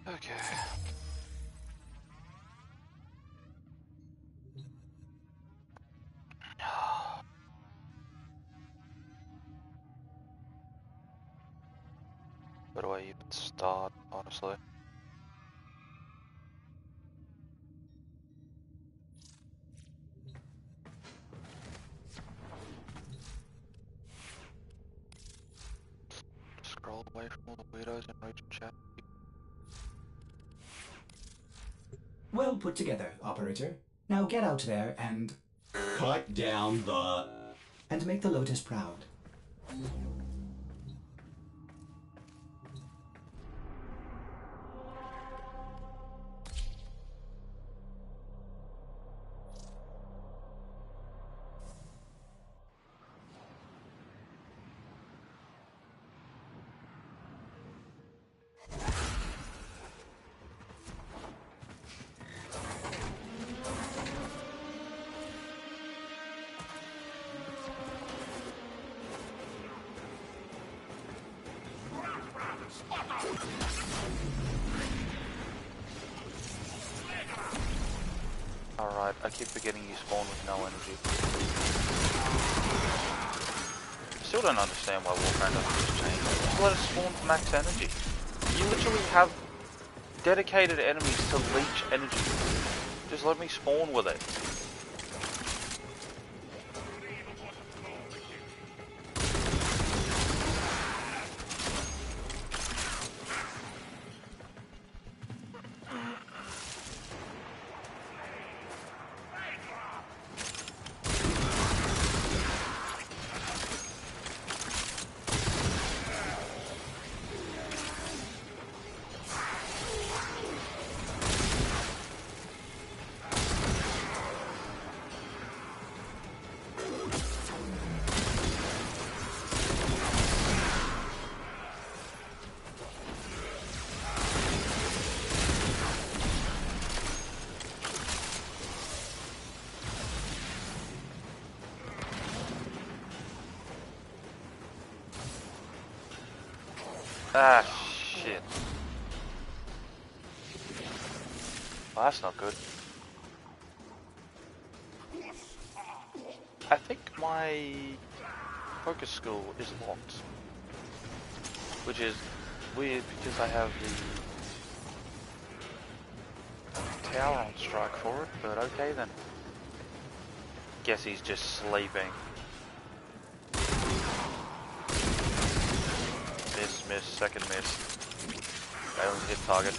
Okay. Where do I even start, honestly? Scroll away from all the weirdos and reach chat. Well put together, operator. Now get out there and... Cut down the... and make the Lotus proud. Alright, I keep forgetting you spawn with no energy. I still don't understand why Warframe doesn't just change. Just let it spawn with max energy. You literally have dedicated enemies to leech energy. Just let me spawn with it. Ah, shit. Well, that's not good. I think my focus school is locked. Which is weird because I have the tower on strike for it, but okay then. Guess he's just sleeping. Miss, second miss. Failed to hit target.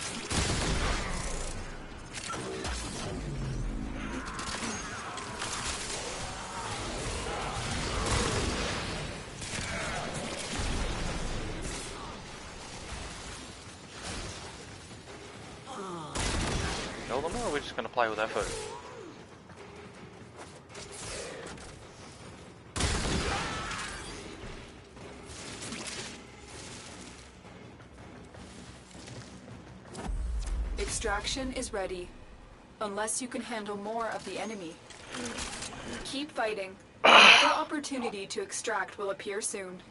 Kill them, or are we just going to play with their food? Extraction is ready, unless you can handle more of the enemy. Keep fighting. Another opportunity to extract will appear soon.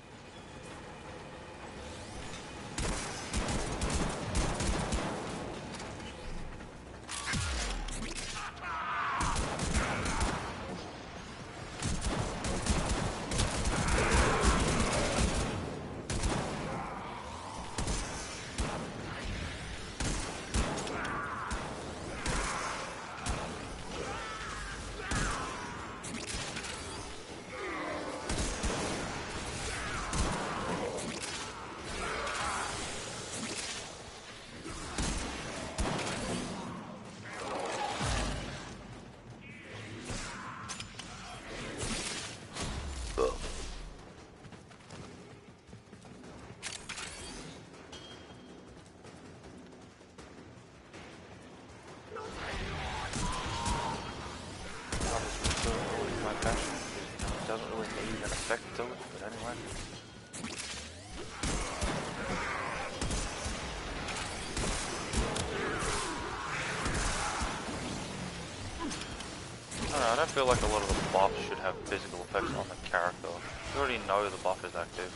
I don't feel like a lot of the buffs should have physical effects on the character. You already know the buff is active.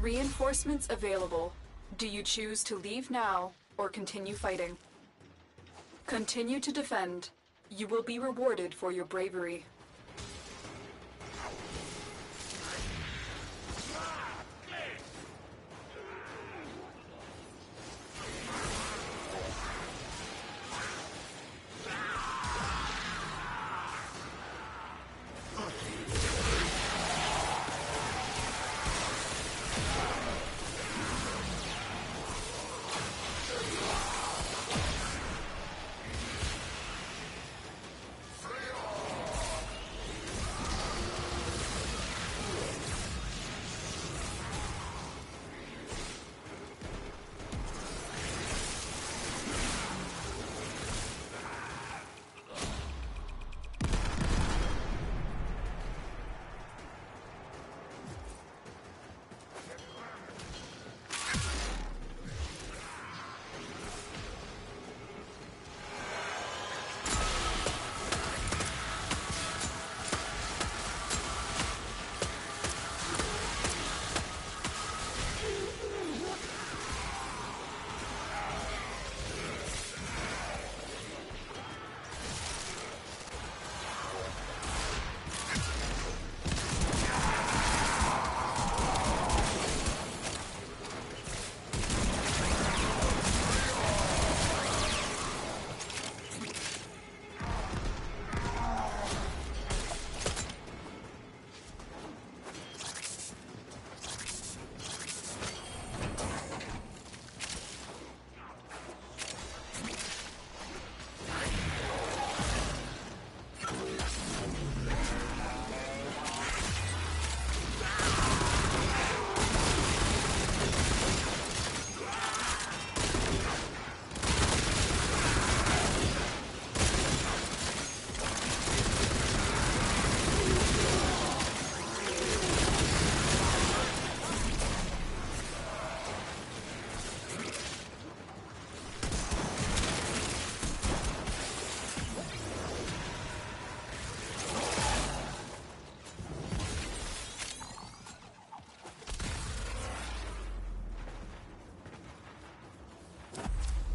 Reinforcements available. Do you choose to leave now or continue fighting? Continue to defend. You will be rewarded for your bravery.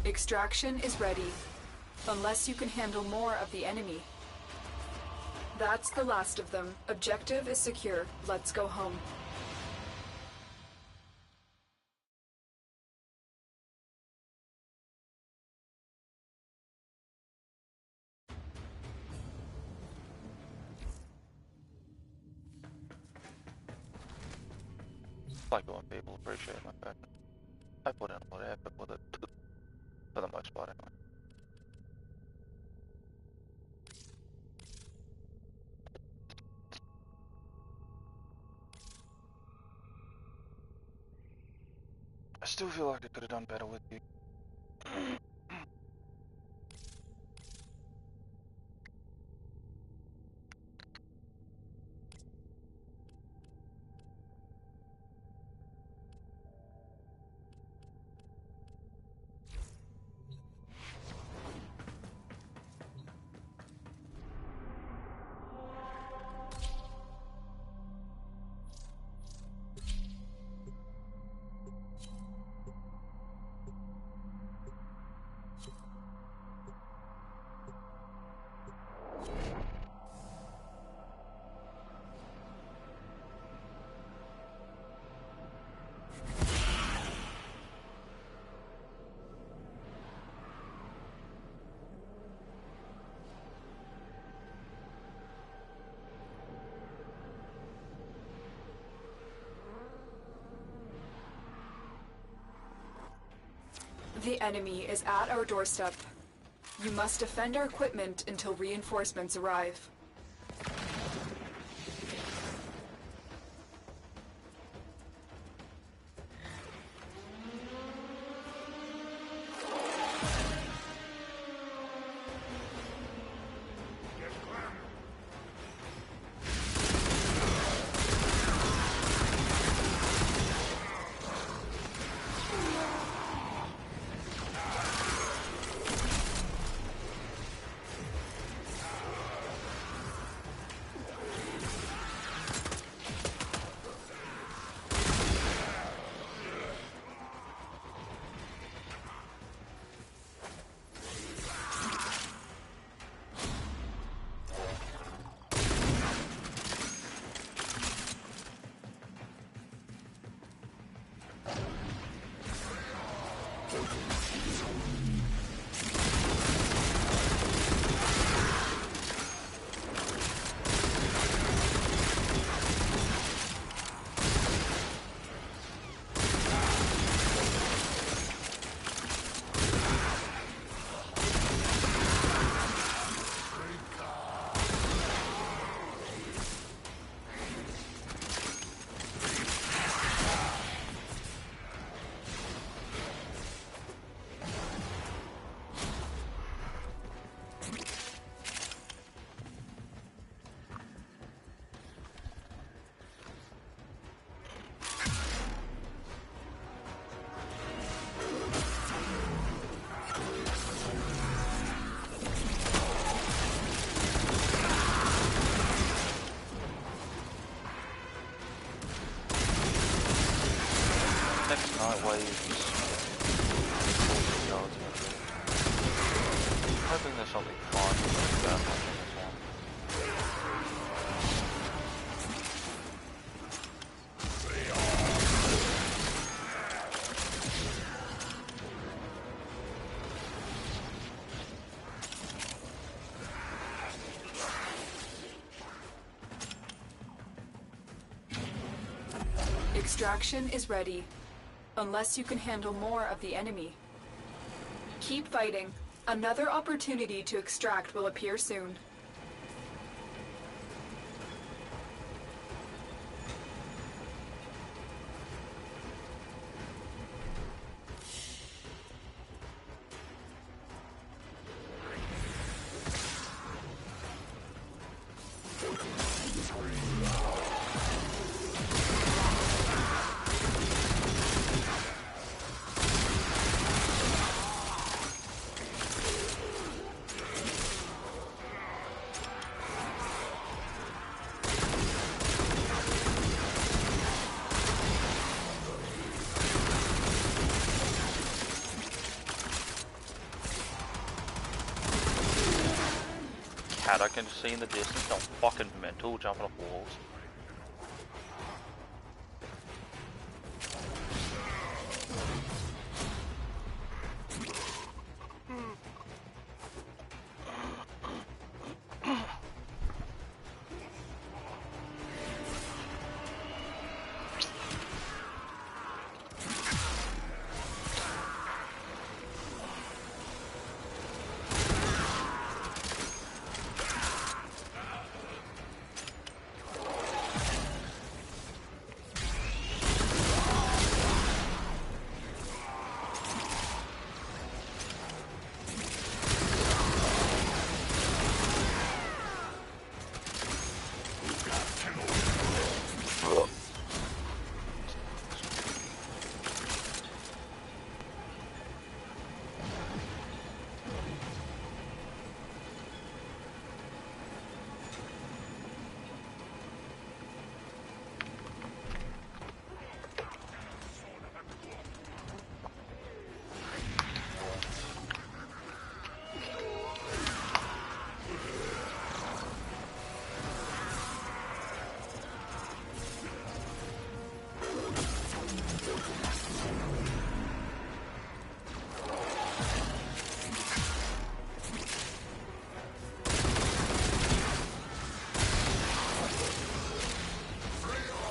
Extraction is ready, unless you can handle more of the enemy. That's the last of them. Objective is secure. Let's go home. Like when people appreciate my fact. I put in a lot of effort with it, for the most part anyway. I still feel like I could have done better with you. The enemy is at our doorstep. You must defend our equipment until reinforcements arrive. Hoping there's something fun. Extraction is ready, unless you can handle more of the enemy. Keep fighting. Another opportunity to extract will appear soon. Cat I can see in the distance, I'm fucking mental jumping off walls.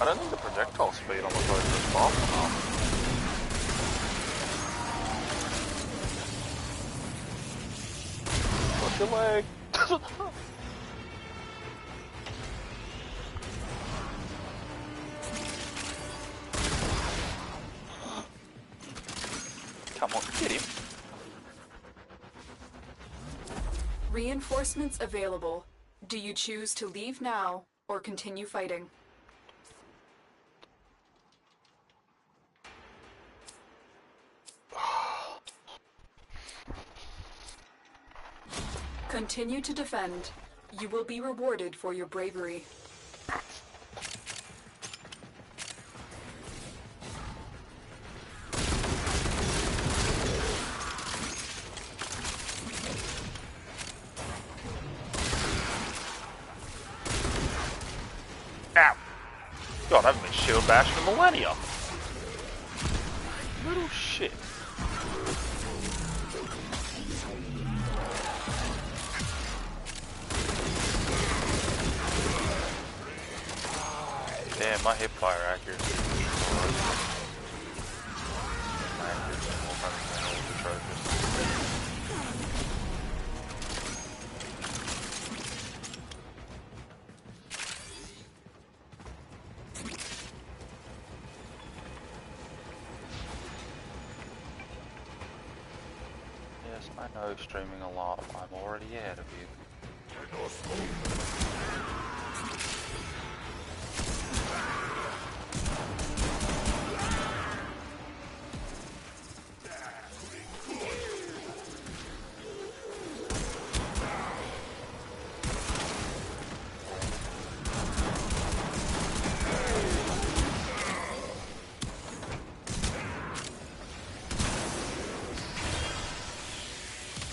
I don't think the projectile speed on the boat is fast enough. What's your leg? Come on, get him. Reinforcements available. Do you choose to leave now or continue fighting? Continue to defend. You will be rewarded for your bravery. Ow! God, I haven't been shield bashed for millennia. Little shit. Damn, my hip fire accuracy. My accuracy is more fucking atrocious. Yes, I know streaming a lot. I'm already ahead of you.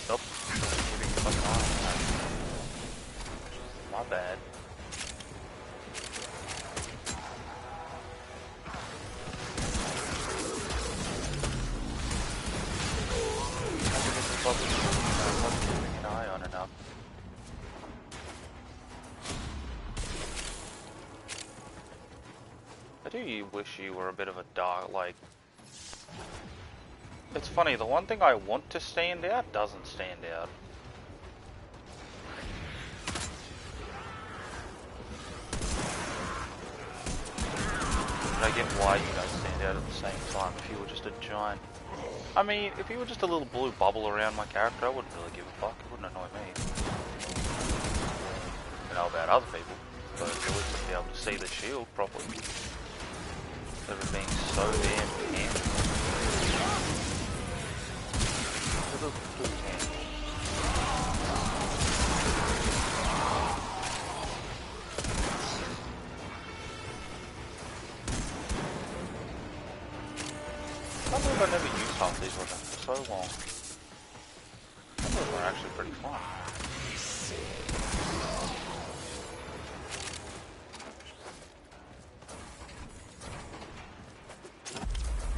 Nope. My bad. I'm not keeping an eye on enough. I do wish you were a bit of a dog, like... It's funny, the one thing I want to stand out doesn't stand out. But I get why you don't stand out at the same time if you were just a giant. I mean, if you were just a little blue bubble around my character, I wouldn't really give a fuck. It wouldn't annoy me. I know about other people, but at least I'd be able to see the shield properly. Instead of it being so damn handy. Little blue hand. I can't believe I never used half these weapons for so long. Some of them are actually pretty fun.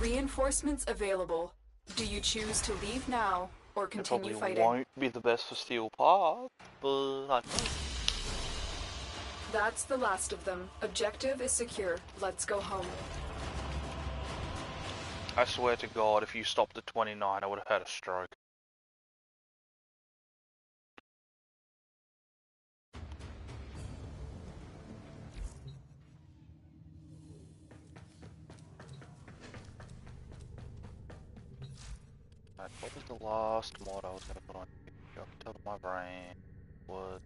Reinforcements available. Do you choose to leave now or continue It fighting? probably won't be the best for Steel Path, but I think. That's the last of them. Objective is secure. Let's go home. I swear to God, if you stopped at 29, I would have had a stroke. Right, what was the last mod I was going to put on here? I can tell my brain was...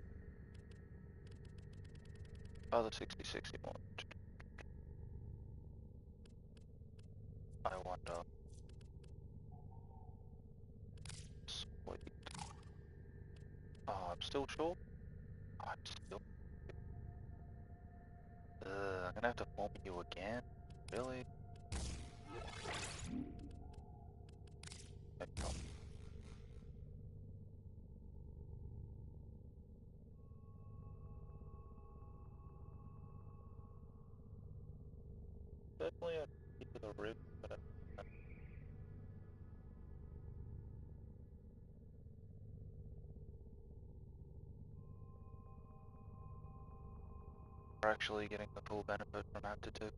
Oh, the 6060 mod. I wonder. Sweet. Oh, I'm still sure? I'm still... I'm gonna have to form you again? Really? Okay, no. Definitely a piece of the rib, but we're actually getting the full benefit from Aptitude,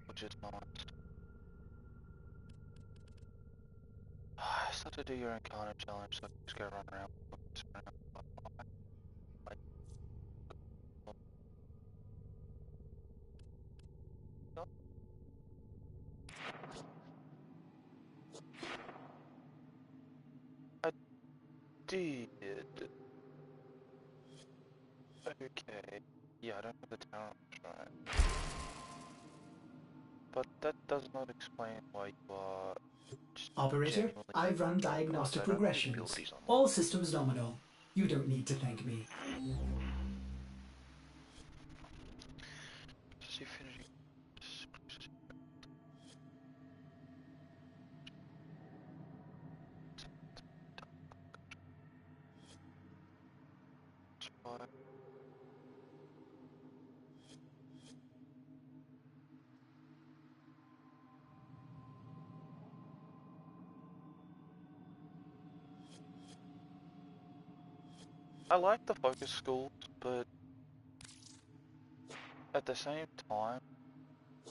which is nice. I still have to do your encounter challenge, so I just gotta run around. I did. Okay. Yeah, I don't have the tower right. But that does not explain why you are just Operator, genuinely I've run God, diagnostic I don't have the regressions. abilities on them. All systems nominal. You don't need to thank me. Does he finish? I like the focus schools, but at the same time,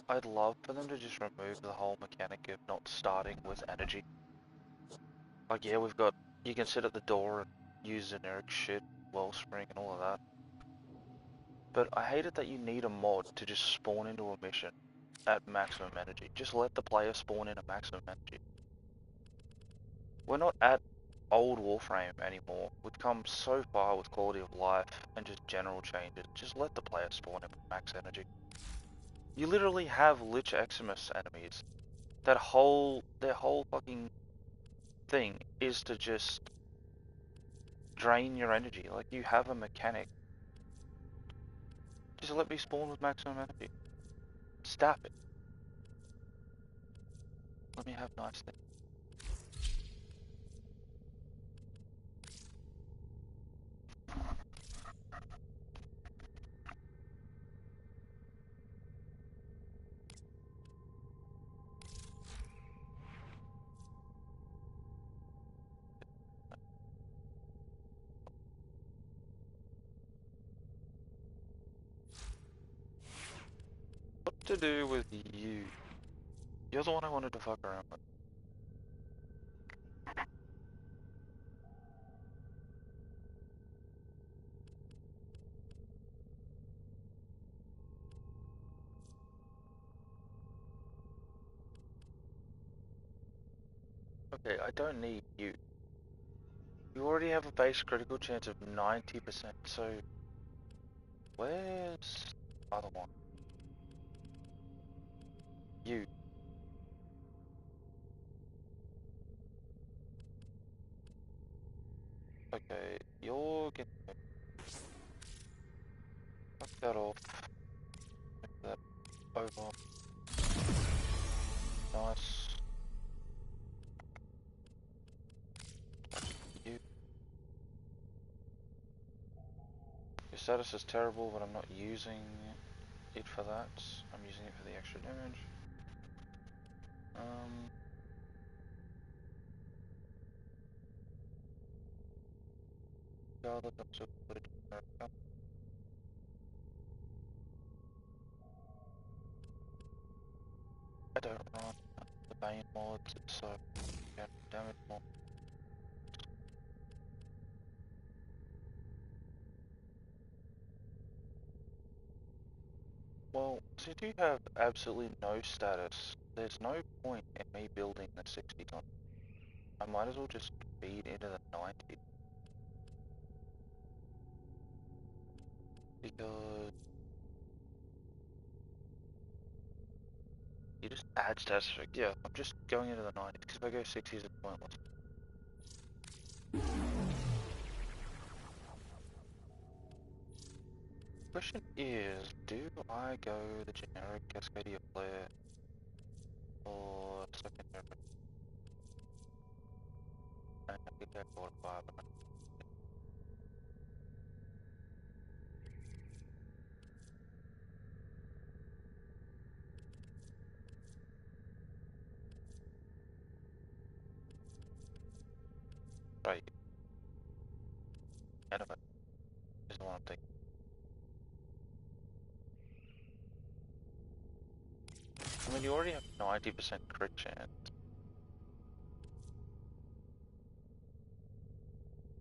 I'd love for them to just remove the whole mechanic of not starting with energy. Like, yeah, you can sit at the door and use generic shit, wellspring and all of that. But I hate it that you need a mod to just spawn into a mission at maximum energy. Just let the player spawn in at maximum energy. We're not at old Warframe anymore. We've come so far with quality of life and just general changes. Just let the player spawn in with max energy. You literally have Lich Eximus enemies. Their whole fucking thing is to just drain your energy. Like, you have a mechanic. Just let me spawn with maximum energy. Stop it. Let me have nice things. What to do with you? You're the one I wanted to fuck around with. Okay, I don't need you. You already have a base critical chance of 90%, so where's the other one? You. Okay, you're getting fuck that off. Move that over. Nice. You. Your status is terrible, but I'm not using it for that. I'm using it for the extra damage. Regardless, I'm still put it in America. I don't run the Bane mods, it's so damage mod. Well, since you have absolutely no status, there's no point in me building the 60 on. I might as well just feed into the 90. Because you just add stats effect. Yeah, I'm just going into the 90s, because if I go 60s it's pointless. Question is, do I go the generic Cascadia Flare or secondary? I think I bought a 5. Right, anyway, is the one I'm thinking. I mean, you already have 90% crit chance.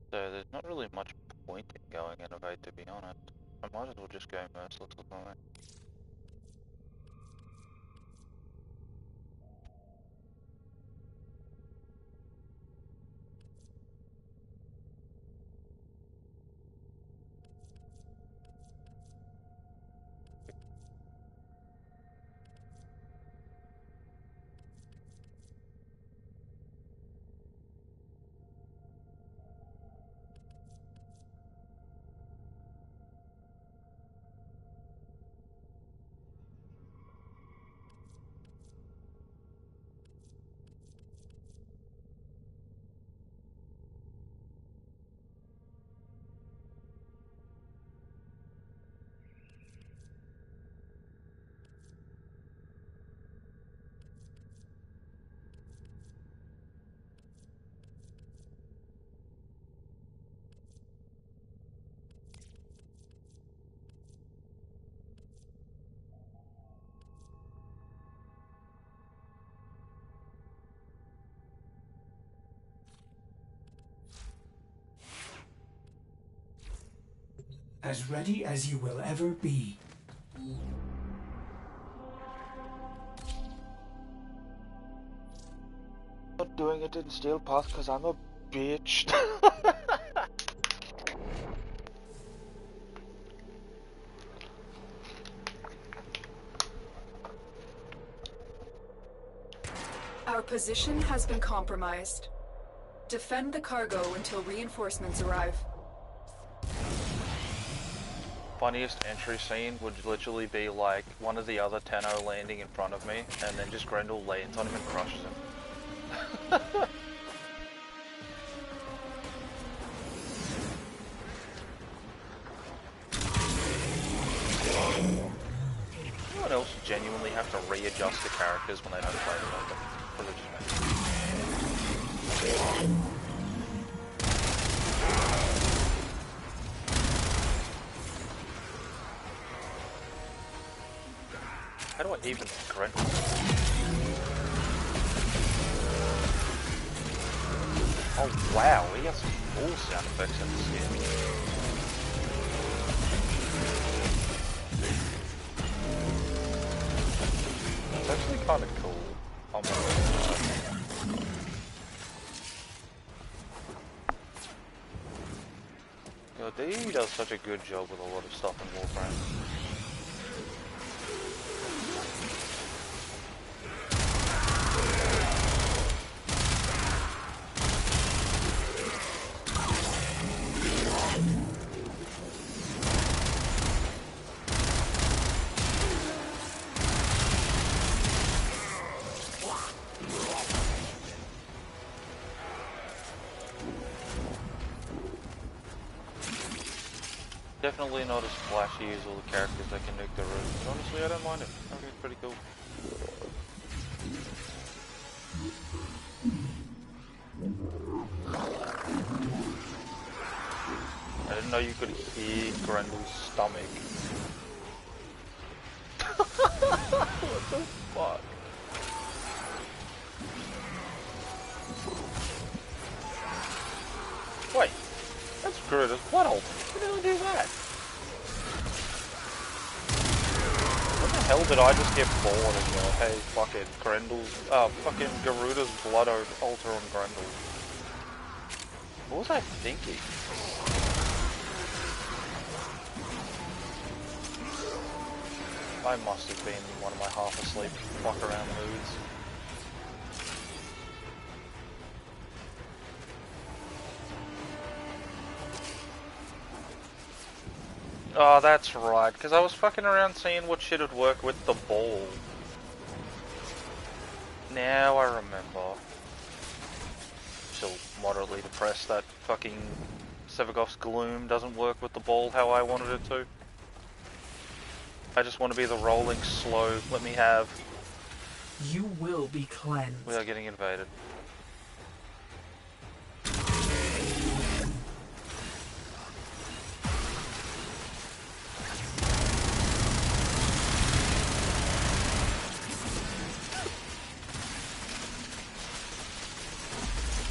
So there's not really much point in going Innovate, to be honest. I might as well just go Merciless or something. As ready as you will ever be. Not doing it in steel path because I'm a bitch. Our position has been compromised. Defend the cargo until reinforcements arrive. Funniest entry scene would literally be like one of the other Tenno landing in front of me, and then just Grendel lands on him and crushes him. Anyone else genuinely have to readjust the characters when they don't play them like them? Or is it just me? How do I even Grendel? Oh wow, he has some cool sound effects in this game. It's actually kind of cool. I'm not gonna lie. God, DE does such a good job with a lot of stuff in Warframe. Definitely not as flashy as all the characters that can nuke the roof, but honestly I don't mind it. I think it's pretty cool. I didn't know you could hear Grendel's stomach. What the fuck? Wait, that's Garuda's blood hole. How did I do that? What the hell did I just get bored and go, hey, fucking Grendel's, fucking Garuda's blood altar on Grendel? What was I thinking? I must have been in one of my half-asleep fuck-around moods. Oh, that's right, because I was fucking around seeing what shit would work with the ball. Now I remember. Still moderately depressed that fucking Sevagov's Gloom doesn't work with the ball how I wanted it to. I just want to be the rolling slow, let me have. You will be cleansed. We are getting invaded.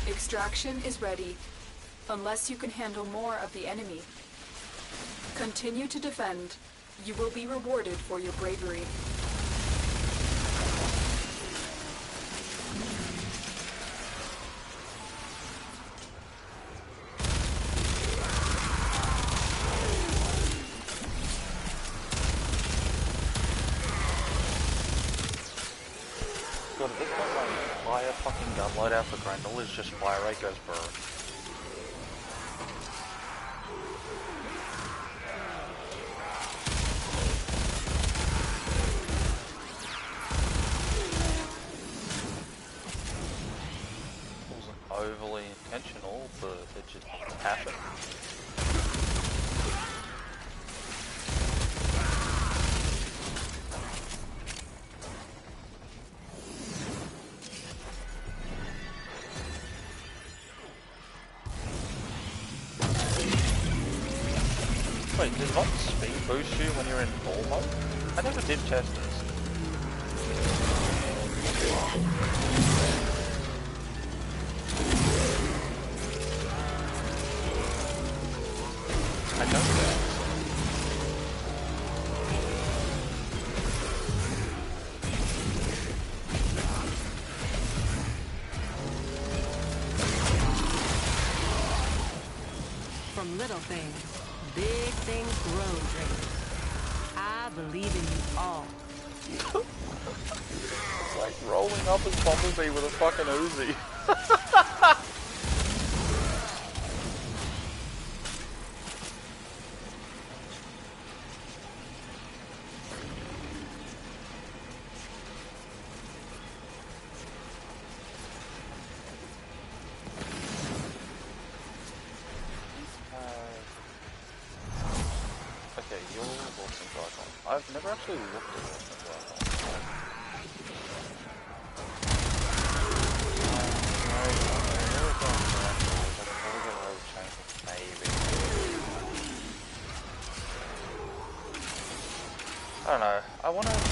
Extraction is ready, unless you can handle more of the enemy. Continue to defend. You will be rewarded for your bravery. God, at this point, my entire fucking gun loadout for Grendel is just fire rate goes burr. Wasn't overly intentional, but it just happened. Wait, does not speed boost you when you're in ball mode? I never did test this. I don't know. little things, big things grow dreams. I believe in you all. It's like rolling up as Bumblebee with a fucking Uzi. Okay, you're Warframe icon. I've never actually looked at Warframe icon. I don't know. I want to change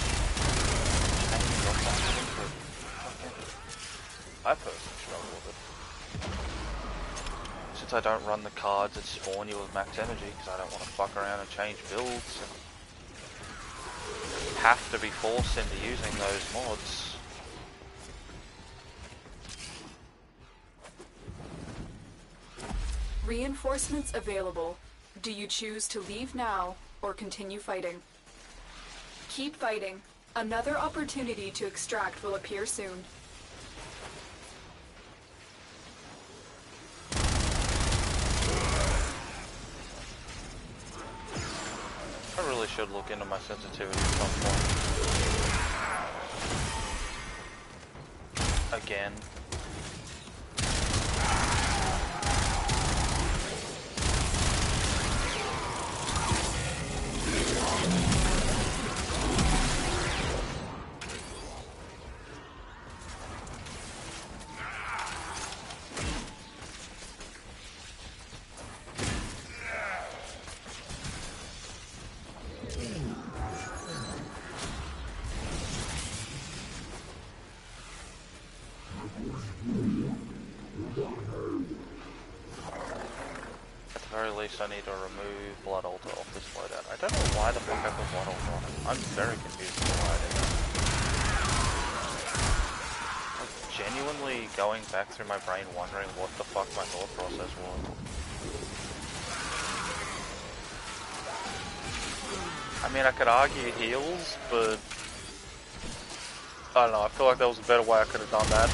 up something, but I personally struggle with it. Since I don't run the cards that spawn you with max energy, because I don't want to fuck around and change builds and have to be forced into using those mods. Reinforcements available. Do you choose to leave now or continue fighting? Keep fighting. Another opportunity to extract will appear soon. I really should look into my sensitivity at some point. Again. I need to remove Blood Altar off this loadout. I don't know why the fuck I put Blood Altar on it. I'm very confused as to why I did that. I'm genuinely going back through my brain wondering what the fuck my thought process was. I mean, I could argue heals, but I don't know, I feel like there was a better way I could have done that.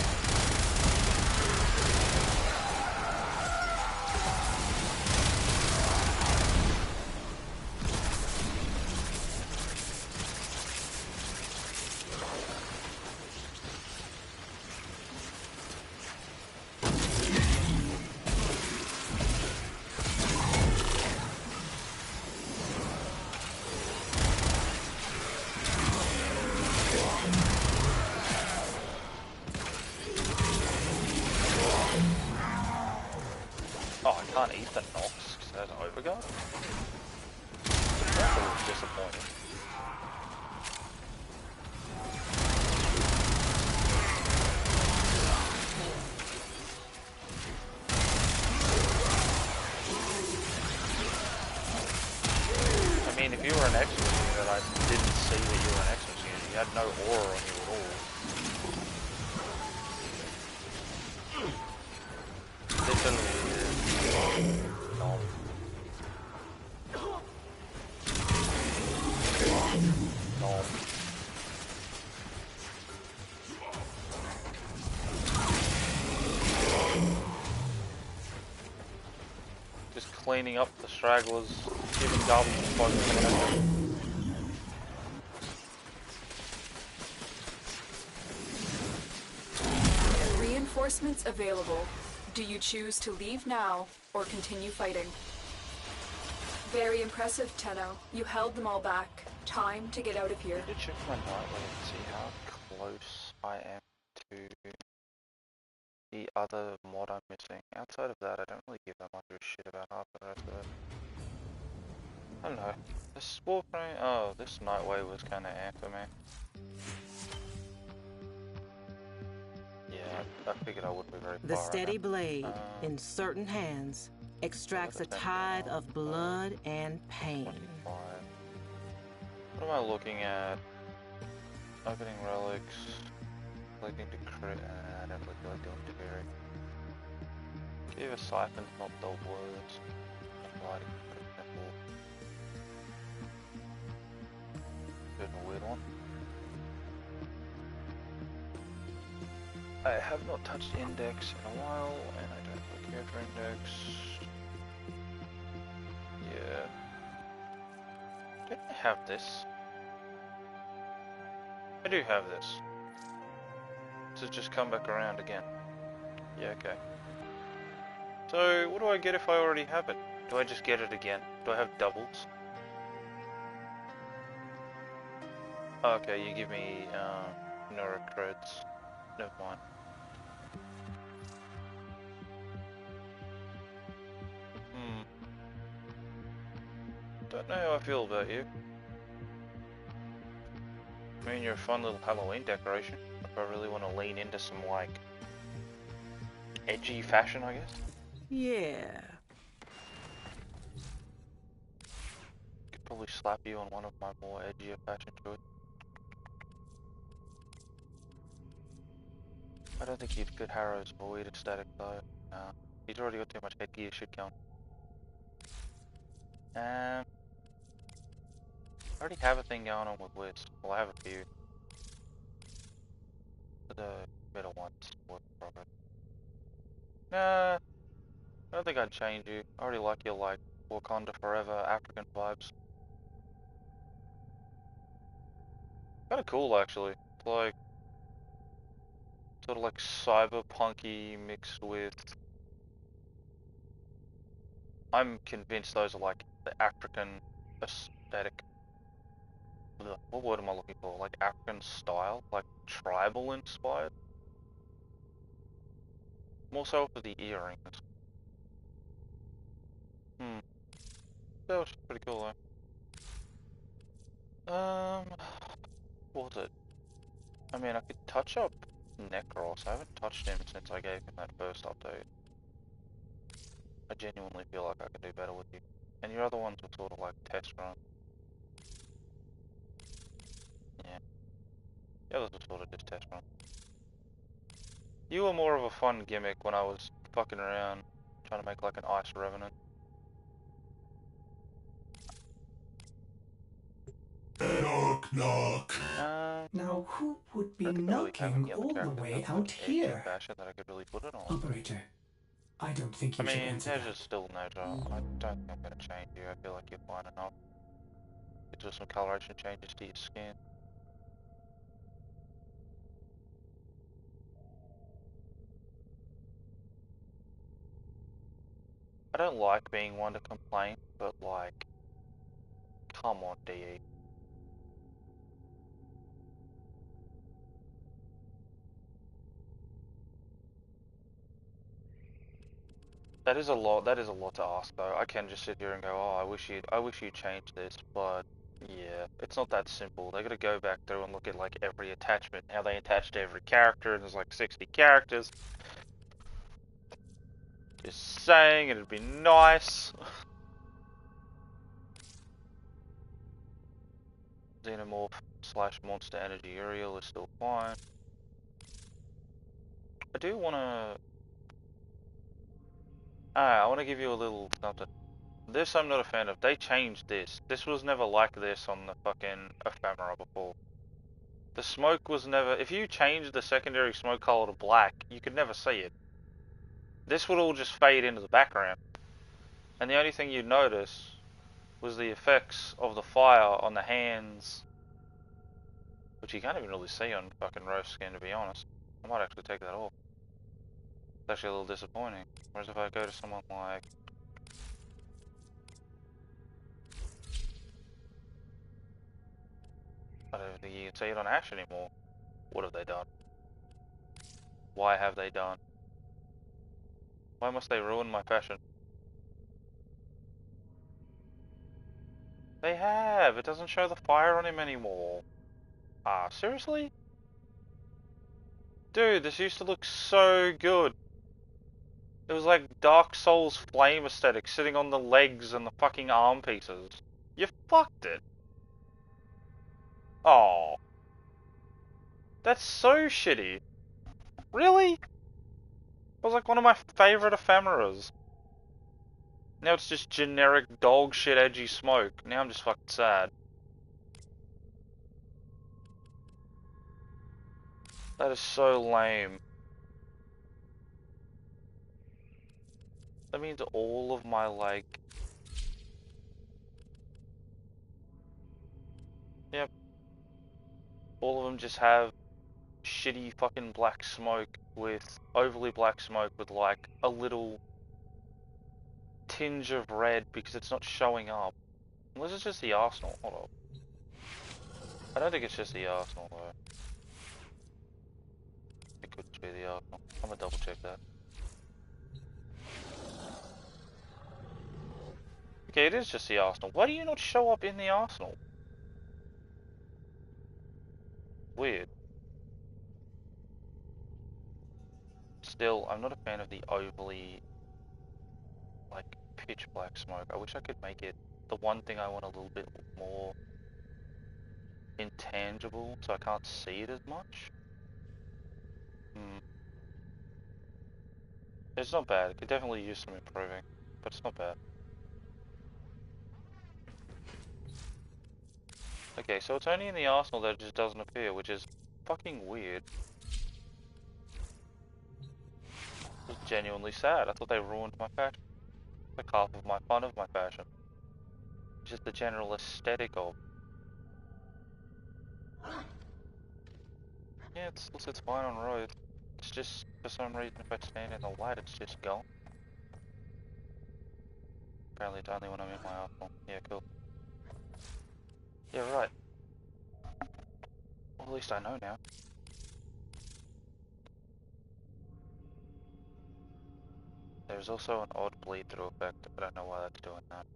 Oh, I can't eat the Nox because there's an overguard? That's a little disappointing. I mean, if you were an X-Wing unit, I didn't see that you were an X-Wing unit. You had no aura on you at all. Literally. No. No. Just cleaning up the stragglers, giving garbage disposal. Reinforcements available. Do you choose to leave now or continue fighting? Very impressive, Tenno. You held them all back. Time to get out of here. I did check my nightly and see how close I am to the other mod I'm missing. Outside of that, I don't really give that much of a shit about half the rest of it. I don't know. This Warframe, oh, this Nightway was kind of for me. Yeah, I figured I wouldn't be very far. The steady right now. blade, in certain hands, extracts a tithe of blood and pain. 25. What am I looking at? Opening relics, clicking to crit. I don't really feel like doing Tiberi. Give a siphon's not the worst. lighting. Bit of a weird one. I have not touched index in a while, and I don't really care for index. Yeah. Don't I have this? I do have this. So just come back around again. Yeah, okay. So, what do I get if I already have it? Do I just get it again? Do I have doubles? Oh, okay, you give me, neurocreds. Never mind. Don't know how I feel about you. I mean, you're a fun little Halloween decoration. If I really want to lean into some, like, edgy fashion, I guess. Yeah. Could probably slap you on one of my more edgier fashion choices. I don't think you'd fit Harrow's void aesthetic though. No. He's already got too much headgear shit going. I already have a thing going on with Wiz. Well, I have a few. The better ones work probably. Nah, I don't think I'd change you. I already like your, like, Wakanda Forever African vibes. Kinda cool actually. It's like, sort of like cyberpunky mixed with... I'm convinced those are like the African aesthetic. What word am I looking for? Like African style? Like tribal inspired? More so for the earrings. That was pretty cool though. What was it? I mean, I could touch up Necros. I haven't touched him since I gave him that first update. I genuinely feel like I could do better with you. And your other ones were sort of like test run. Yeah. The others were sort of just test run. You were more of a fun gimmick when I was fucking around trying to make like an ice revenant. Knock, knock. Now, who would be I don't think I really have knocking any other all the characters way that have out edgy here? fashion that I could really put it on. Operator, I don't think I you should mean, answer Nezha's that. still Nezha. I don't think I'm gonna change you. I feel like you're fine enough. You do some coloration changes to your skin. I don't like being one to complain, but like, come on, DE. That is a lot to ask though. I can just sit here and go, oh, I wish you'd change this, but yeah, it's not that simple. They gotta go back through and look at like every attachment, how they attach to every character, and there's like 60 characters. Just saying, it'd be nice. Xenomorph slash Monster Energy Uriel is still fine. I do wanna... I wanna give you a little something. This I'm not a fan of. They changed this. This was never like this on the fucking ephemera before. The smoke was never... If you changed the secondary smoke color to black, you could never see it. This would all just fade into the background. And the only thing you'd notice was the effects of the fire on the hands, which you can't even really see on fucking roast skin, to be honest. I might actually take that off. It's actually a little disappointing. Whereas if I go to someone like... I don't think you can see it on Ash anymore. What have they done? Why have they done? Why must they ruin my fashion? They have! It doesn't show the fire on him anymore. Ah, seriously? Dude, this used to look so good. It was like Dark Souls flame aesthetic sitting on the legs and the fucking arm pieces. You fucked it. Oh. That's so shitty. Really? It was like one of my favorite ephemeras. Now it's just generic dog shit edgy smoke. Now I'm just fucking sad. That is so lame. That means all of my, like... Yep. All of them just have shitty fucking black smoke with... overly black smoke with, like, a little tinge of red because it's not showing up. Unless it's just the Arsenal. Hold up. I don't think it's just the Arsenal, though. It could just be the Arsenal. I'm gonna double check that. Okay, it is just the Arsenal. Why do you not show up in the Arsenal? Weird. Still, I'm not a fan of the overly, like, pitch black smoke. I wish I could make it the one thing I want a little bit more intangible, so I can't see it as much. It's not bad. It could definitely use some improving, but it's not bad. Okay, so it's only in the Arsenal that it just doesn't appear, which is fucking weird. It's genuinely sad. I thought they ruined my fashion. Like half of my fun of my fashion. Just the general aesthetic of. Yeah, it's fine on road. It's just, for some reason, if I stand in the light, it's just gone. Apparently it's only when I'm in my Arsenal. Yeah, cool. Yeah, right. Well, at least I know now. There's also an odd bleed through effect. I don't know why that's doing that.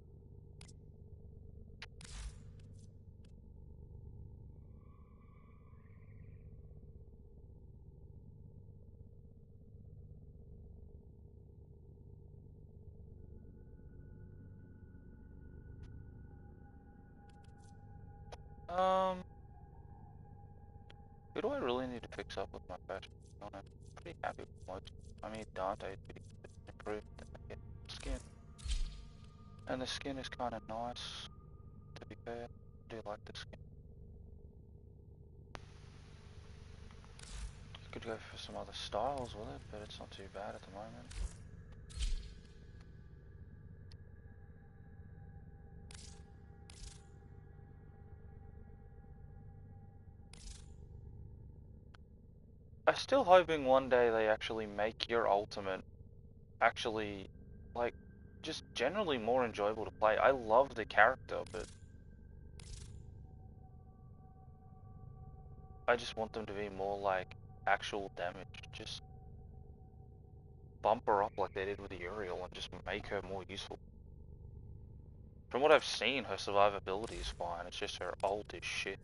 Who do I really need to fix up with my fashion? I'm pretty happy with most. I mean, Dante's pretty improved in the skin. And the skin is kind of nice, to be fair. I do like the skin. Could go for some other styles with it, but it's not too bad at the moment. I'm still hoping one day they actually make your ultimate actually, like, just generally more enjoyable to play. I love the character, but I just want them to be more like actual damage. Just bump her up like they did with the Uriel and just make her more useful. From what I've seen, her survivability is fine. It's just her ult is shit.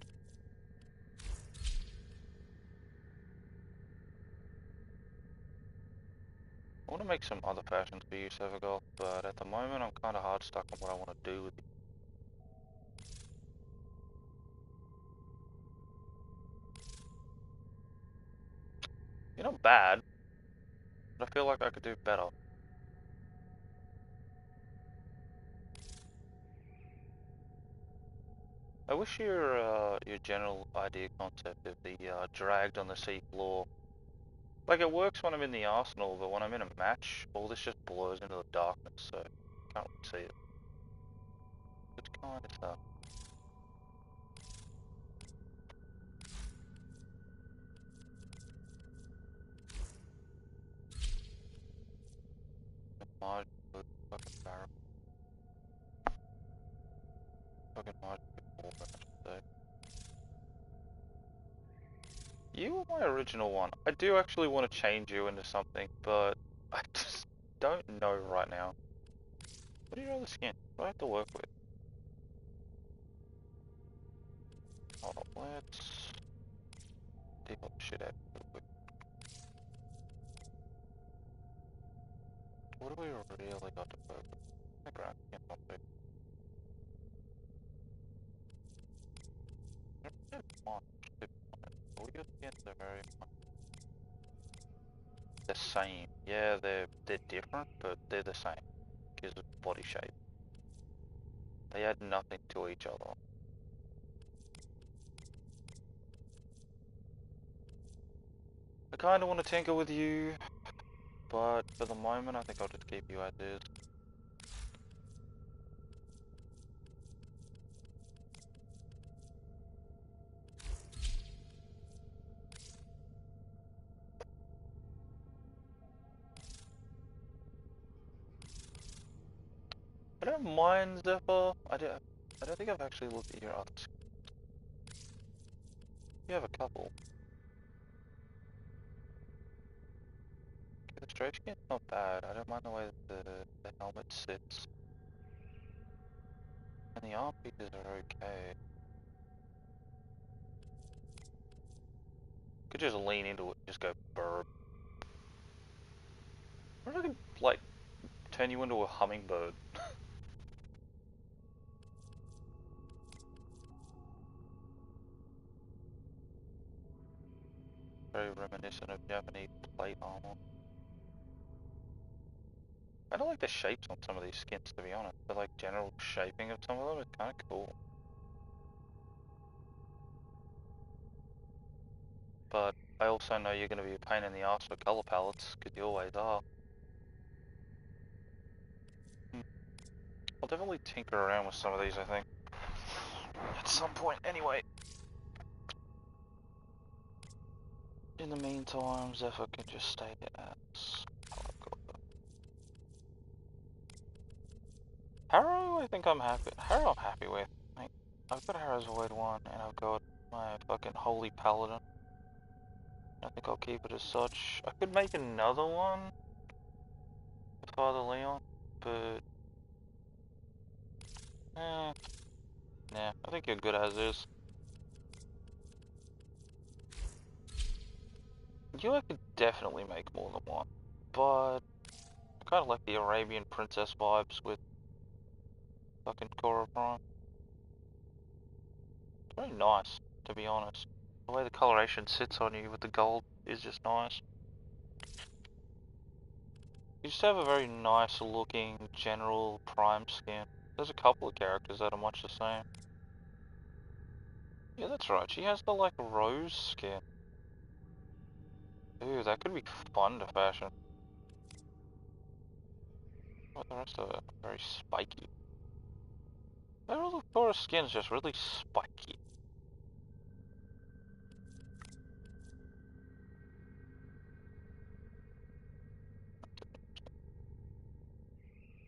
I want to make some other fashions for you, Severgoth, but at the moment I'm kind of hard stuck on what I want to do with it. You're not bad, but I feel like I could do better. I wish your general idea concept of the dragged on the sea floor, like it works when I'm in the Arsenal, but when I'm in a match, all this just blurs into the darkness, so I can't really see it. It's kind of tough. Marge, fucking barrel. Fucking Marge, I should say. You were my original one. I do actually want to change you into something, but I just don't know right now. What do you rather skin? What do I have to work with? Hold on, let's default shit out real quick. What do we really got to work with? The ground skin, not big. All your skins are very much the same. Yeah, they're different, but they're the same. his body shape. They add nothing to each other. I kinda wanna tinker with you, but for the moment I think I'll just keep you as is. I don't mind Zephyr. I don't think I've actually looked at your others. You have a couple. The strafe skin's not bad. I don't mind the way that the helmet sits. And the arm pieces are okay. Could just lean into it and just go burp. I wonder if I could, like, turn you into a hummingbird. Very reminiscent of Japanese plate armor. I don't like the shapes on some of these skins, to be honest. The like general shaping of some of them is kind of cool. But I also know you're going to be a pain in the ass for color palettes, because you always are. I'll definitely tinker around with some of these, I think. At some point, anyway. In the meantime, Zephyr can just stay as... Harrow, I think I'm happy. Harrow I'm happy with. Like, I've got Harrow's Void 1, and I've got my fucking Holy Paladin. I think I'll keep it as such. I could make another one with Father Leon, but... nah, I think you're good as is. You I could definitely make more than one, but I kind of like the Arabian Princess vibes with fucking Cora Prime. It's very nice, to be honest. The way the coloration sits on you with the gold is just nice. You just have a very nice looking general Prime skin. There's a couple of characters that are much the same. Yeah, that's right. She has the like rose skin. Ooh, that could be fun to fashion. But the rest of it, very spiky. All the Cora skins just really spiky.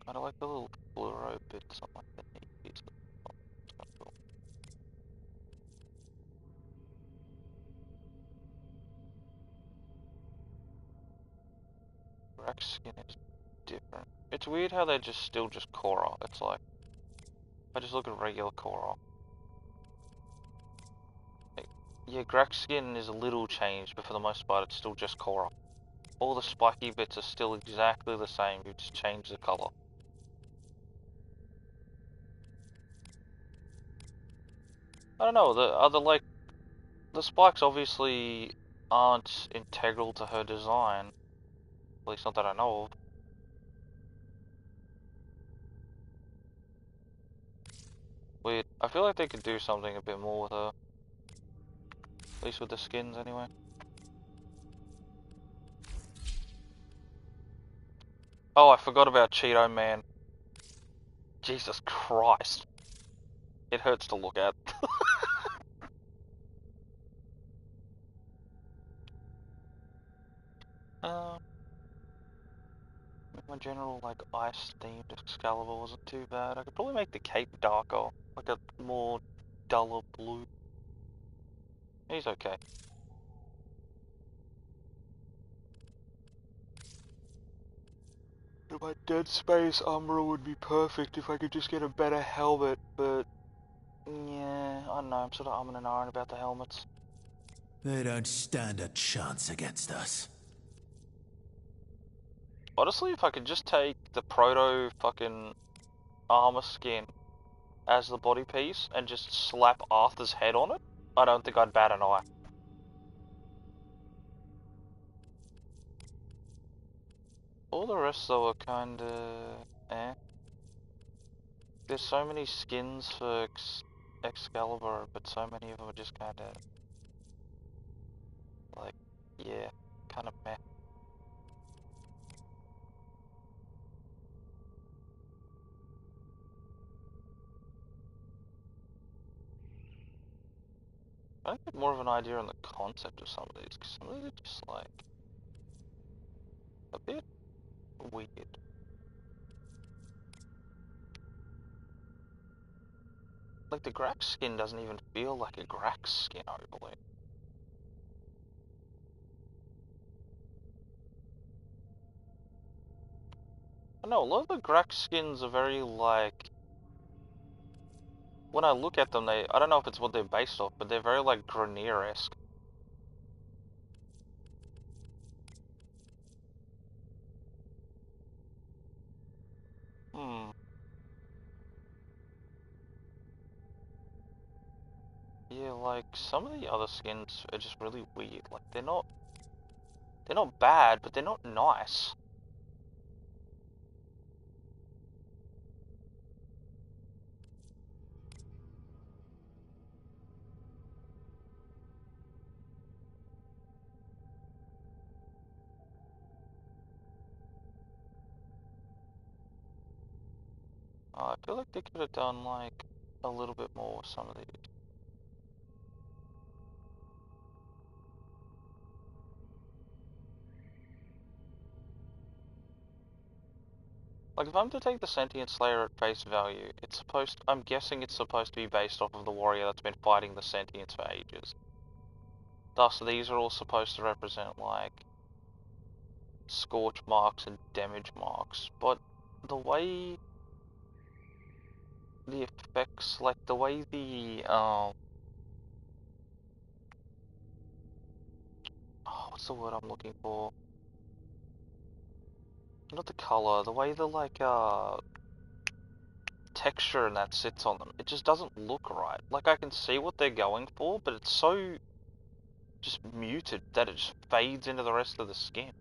Kinda like the little fluoro bits on like the knee piece. It's kinda cool. Rex skin is different. It's weird how they're just still just Korra. It's like, if I just look at regular Korra. Like, yeah, Grax skin is a little changed, but for the most part it's still just Korra. All the spiky bits are still exactly the same, you just change the color. I don't know, the other like, the spikes obviously aren't integral to her design. At least not that I know of. Weird. I feel like they could do something a bit more with her. At least with the skins, anyway. Oh, I forgot about Cheeto Man. Jesus Christ. It hurts to look at. My general, like, ice-themed Excalibur wasn't too bad. I could probably make the cape darker. Like a more duller blue. He's okay. My Dead Space Umbra would be perfect if I could just get a better helmet, but... yeah, I don't know, I'm sort of umming and ahhing about the helmets. They don't stand a chance against us. Honestly, if I could just take the proto fucking armor skin as the body piece and just slap Arthur's head on it, I don't think I'd bat an eye. All the rest though are kinda... eh. There's so many skins for Excalibur, but so many of them are just kind of like, yeah, kind of meh. I get more of an idea on the concept of some of these, because some of these are just like a bit weird. Like the Grax skin doesn't even feel like a Grax skin overly. I know a lot of the Grax skins are very like, when I look at them, I don't know if it's what they're based off, but they're very like Grenier-esque. Hmm. Yeah, like some of the other skins are just really weird. Like they're not bad, but they're not nice. I feel like they could have done like a little bit more with some of these. Like if I'm to take the Sentient Slayer at face value, I'm guessing it's supposed to be based off of the warrior that's been fighting the Sentients for ages. Thus, these are all supposed to represent like scorch marks and damage marks, but the way the effects, like the way the what's the word I'm looking for? Not the color, the way the like texture and that sits on them, it just doesn't look right. Like I can see what they're going for, but it's so just muted that it just fades into the rest of the skin.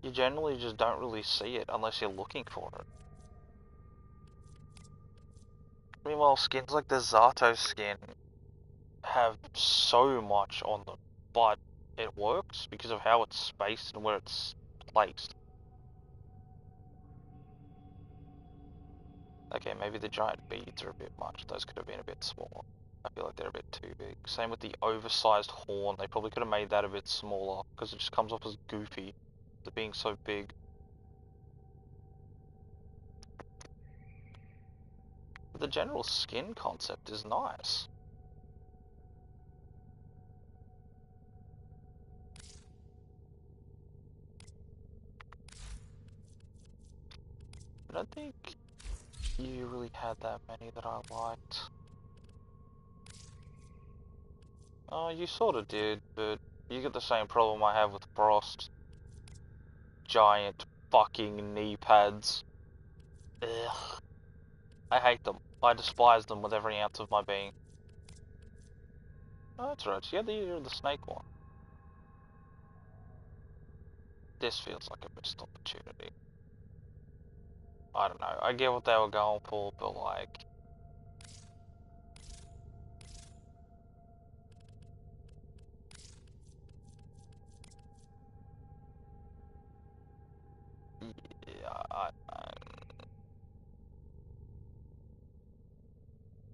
You generally just don't really see it unless you're looking for it. Meanwhile, skins like the Zato skin have so much on them, but it works because of how it's spaced and where it's placed. Okay, maybe the giant beads are a bit much. Those could have been a bit smaller. I feel like they're a bit too big. Same with the oversized horn. They probably could have made that a bit smaller because it just comes off as goofy, the being so big. But the general skin concept is nice. I don't think you really had that many that I liked. Oh, you sort of did, but you get the same problem I have with Frost. Giant fucking knee pads. Ugh. I hate them. I despise them with every ounce of my being. Oh, that's right. Yeah, the snake one. This feels like a missed opportunity. I don't know. I get what they were going for, but like... Yeah,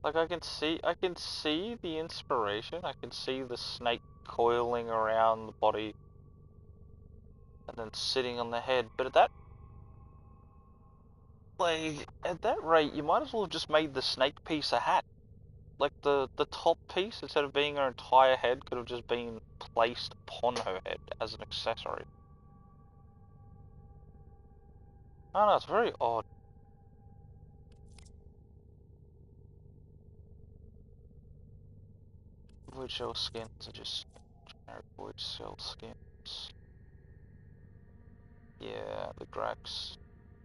like I can see the inspiration. I can see the snake coiling around the body and then sitting on the head. But at that rate, you might as well have just made the snake piece a hat. Like the top piece, instead of being her entire head, could have just been placed upon her head as an accessory. I don't know, it's very odd. Void shell skins are just generic void shell skins. Yeah, the Grax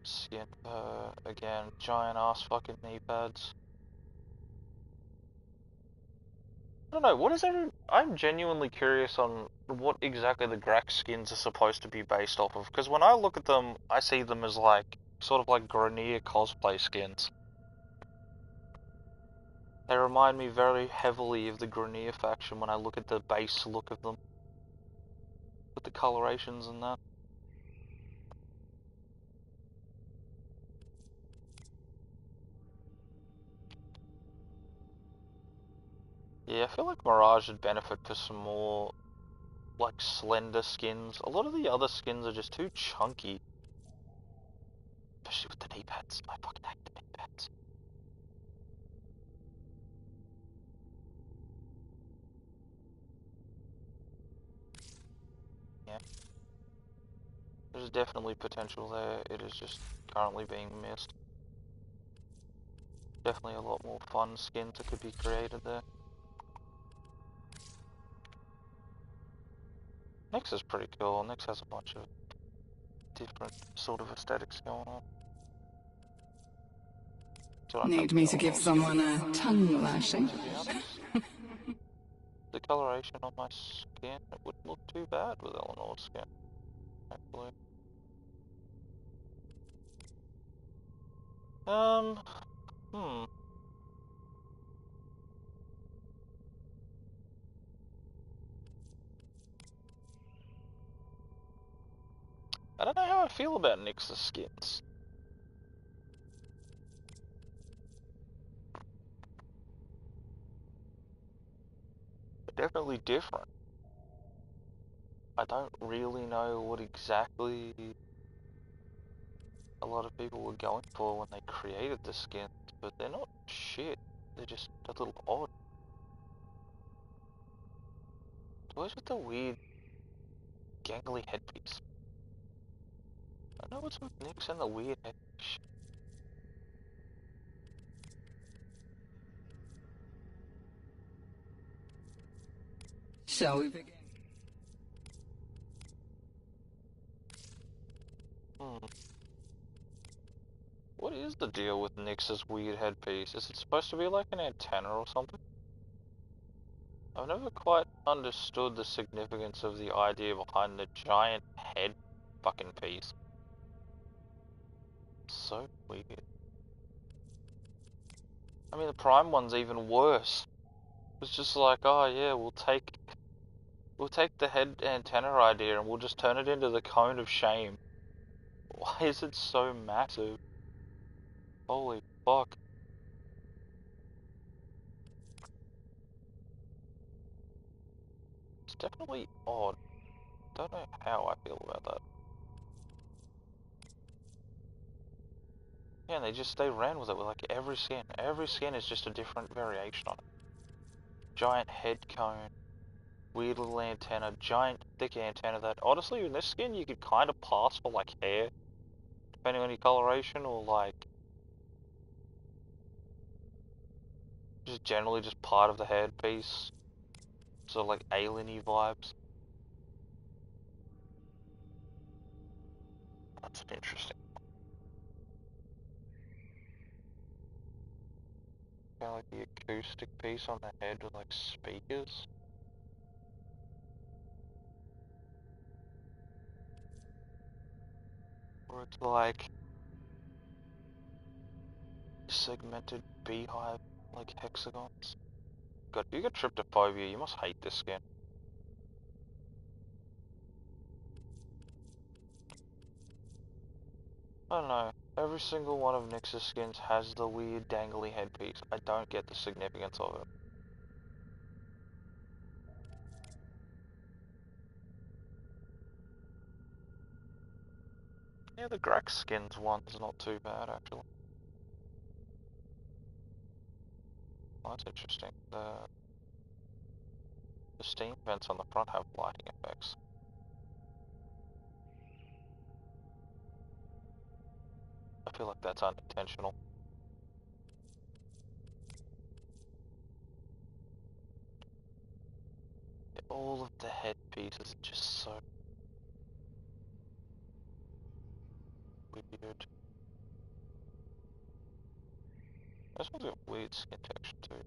skin, again, giant ass fucking knee pads. I don't know, what is everyone... I'm genuinely curious on what exactly the Grax skins are supposed to be based off of, because when I look at them, I see them as like sort of like Grenier cosplay skins. They remind me very heavily of the Grenier faction when I look at the base look of them. With the colorations and that. Yeah, I feel like Mirage would benefit for some more, like, slender skins. A lot of the other skins are just too chunky. Especially with the knee pads. I fucking hate the knee pads. Yeah. There's definitely potential there. It is just currently being missed. Definitely a lot more fun skins that could be created there. Nyx is pretty cool. Nyx has a bunch of different sort of aesthetics going on. Need me to give someone a tongue lashing? The coloration on my skin, it wouldn't look too bad with Eleanor's skin, actually. I don't know how I feel about Nyx's skins. They're definitely different. I don't really know what exactly a lot of people were going for when they created the skins, but they're not shit. They're just a little odd. What's with the weird gangly headpiece? I don't know what's with Nyx and the weird headpiece. Shall we begin? What is the deal with Nyx's weird headpiece? Is it supposed to be like an antenna or something? I've never quite understood the significance of the idea behind the giant head fucking piece. So weird. I mean, the Prime one's even worse. It's just like, oh yeah, we'll take the head antenna idea and we'll just turn it into the cone of shame. Why is it so massive? Holy fuck. It's definitely odd. Don't know how I feel about that. Yeah, and they ran with it with like every skin. Every skin is just a different variation on it. Giant head cone, weird little antenna, giant thick antenna that honestly in this skin you could kind of pass for like hair, depending on your coloration, or like just generally just part of the head piece. Sort of like alien-y vibes. That's interesting. Kind of like the acoustic piece on the head with like speakers. Or it's like segmented beehive, like hexagons. God, if you get tryptophobia, you must hate this skin. I don't know. Every single one of Nyx's skins has the weird dangly headpiece. I don't get the significance of it. Yeah, the Grax skins one's not too bad, actually. Oh, that's interesting. The steam vents on the front have lighting effects. I feel like that's unintentional. All of the headpieces are just so weird. This one's got weird skin texture too.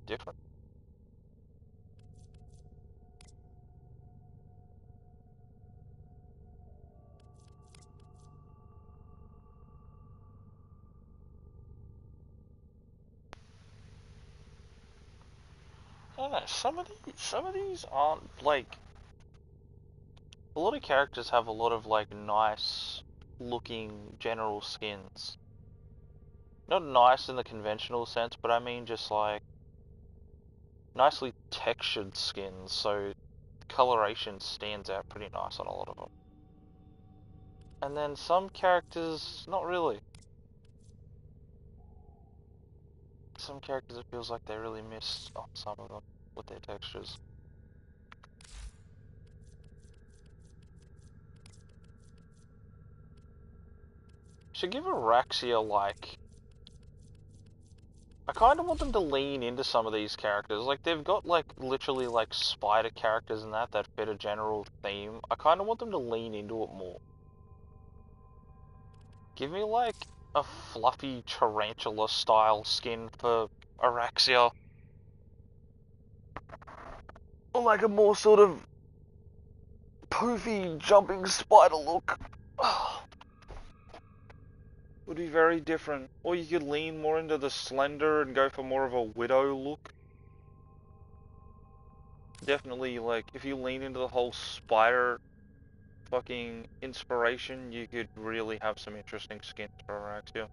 Different. don't know, some of these aren't, like, a lot of characters have a lot of, like, nice looking general skins. Not nice in the conventional sense, but I mean just, like, nicely textured skins, so coloration stands out pretty nice on a lot of them. And then some characters, not really. Some characters it feels like they really missed on some of them with their textures. Should give Araxia, like, I kind of want them to lean into some of these characters. Like, they've got, like, literally, like, spider characters and that fit a general theme. I kind of want them to lean into it more. Give me, like, a fluffy tarantula-style skin for Araxia. Or, like, a more sort of poofy, jumping spider look. Would be very different. Or you could lean more into the slender and go for more of a widow look. Definitely, like, if you lean into the whole spider fucking inspiration, you could really have some interesting skins for Araxia.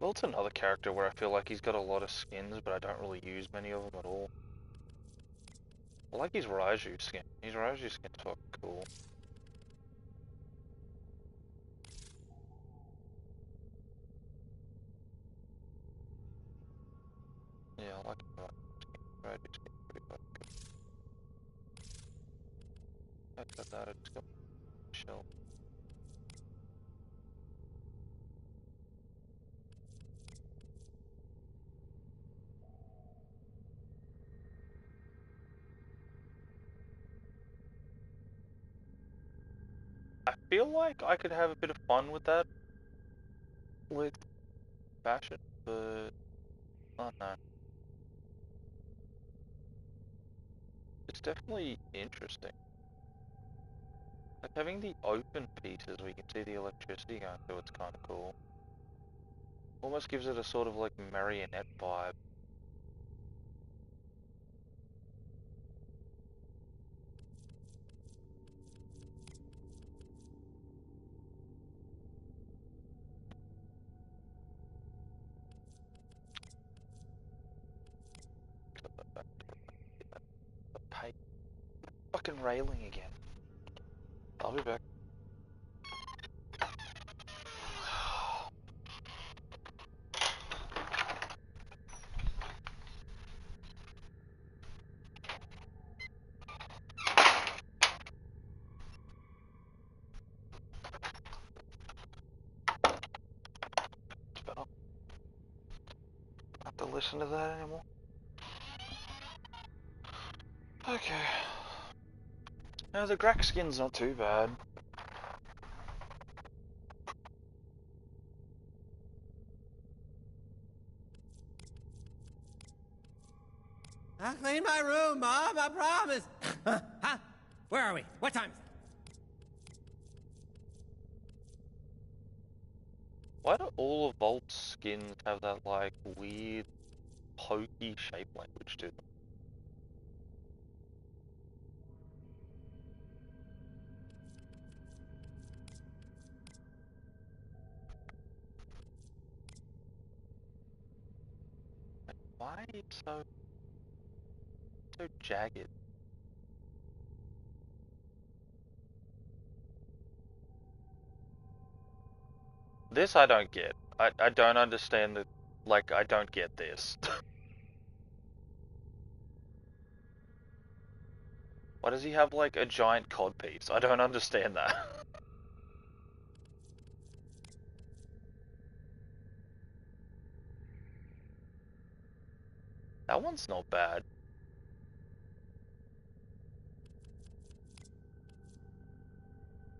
Well, it's another character where I feel like he's got a lot of skins, but I don't really use many of them at all. I like his Raiju skin. His Raiju skin's fucking cool. Yeah, I like his Raiju skin. Pretty fucking good. I got that, I just got shell. I feel like I could have a bit of fun with that, with fashion, but oh no. It's definitely interesting. Like having the open pieces where you can see the electricity going through, it's kind of cool. Almost gives it a sort of like marionette vibe. The pay fucking railing again. I'll be back. It's better. I don't have to listen to that anymore. Okay. No, the Grax skin's not too bad. I'll clean my room, Mom, I promise. Huh? Where are we? What time? Why do all of Volt's skins have that like weird pokey shape language to them? Like, why it's so jagged? This I don't get. I don't understand the, like, I don't get this. Why does he have like a giant cod piece? I don't understand that. That one's not bad.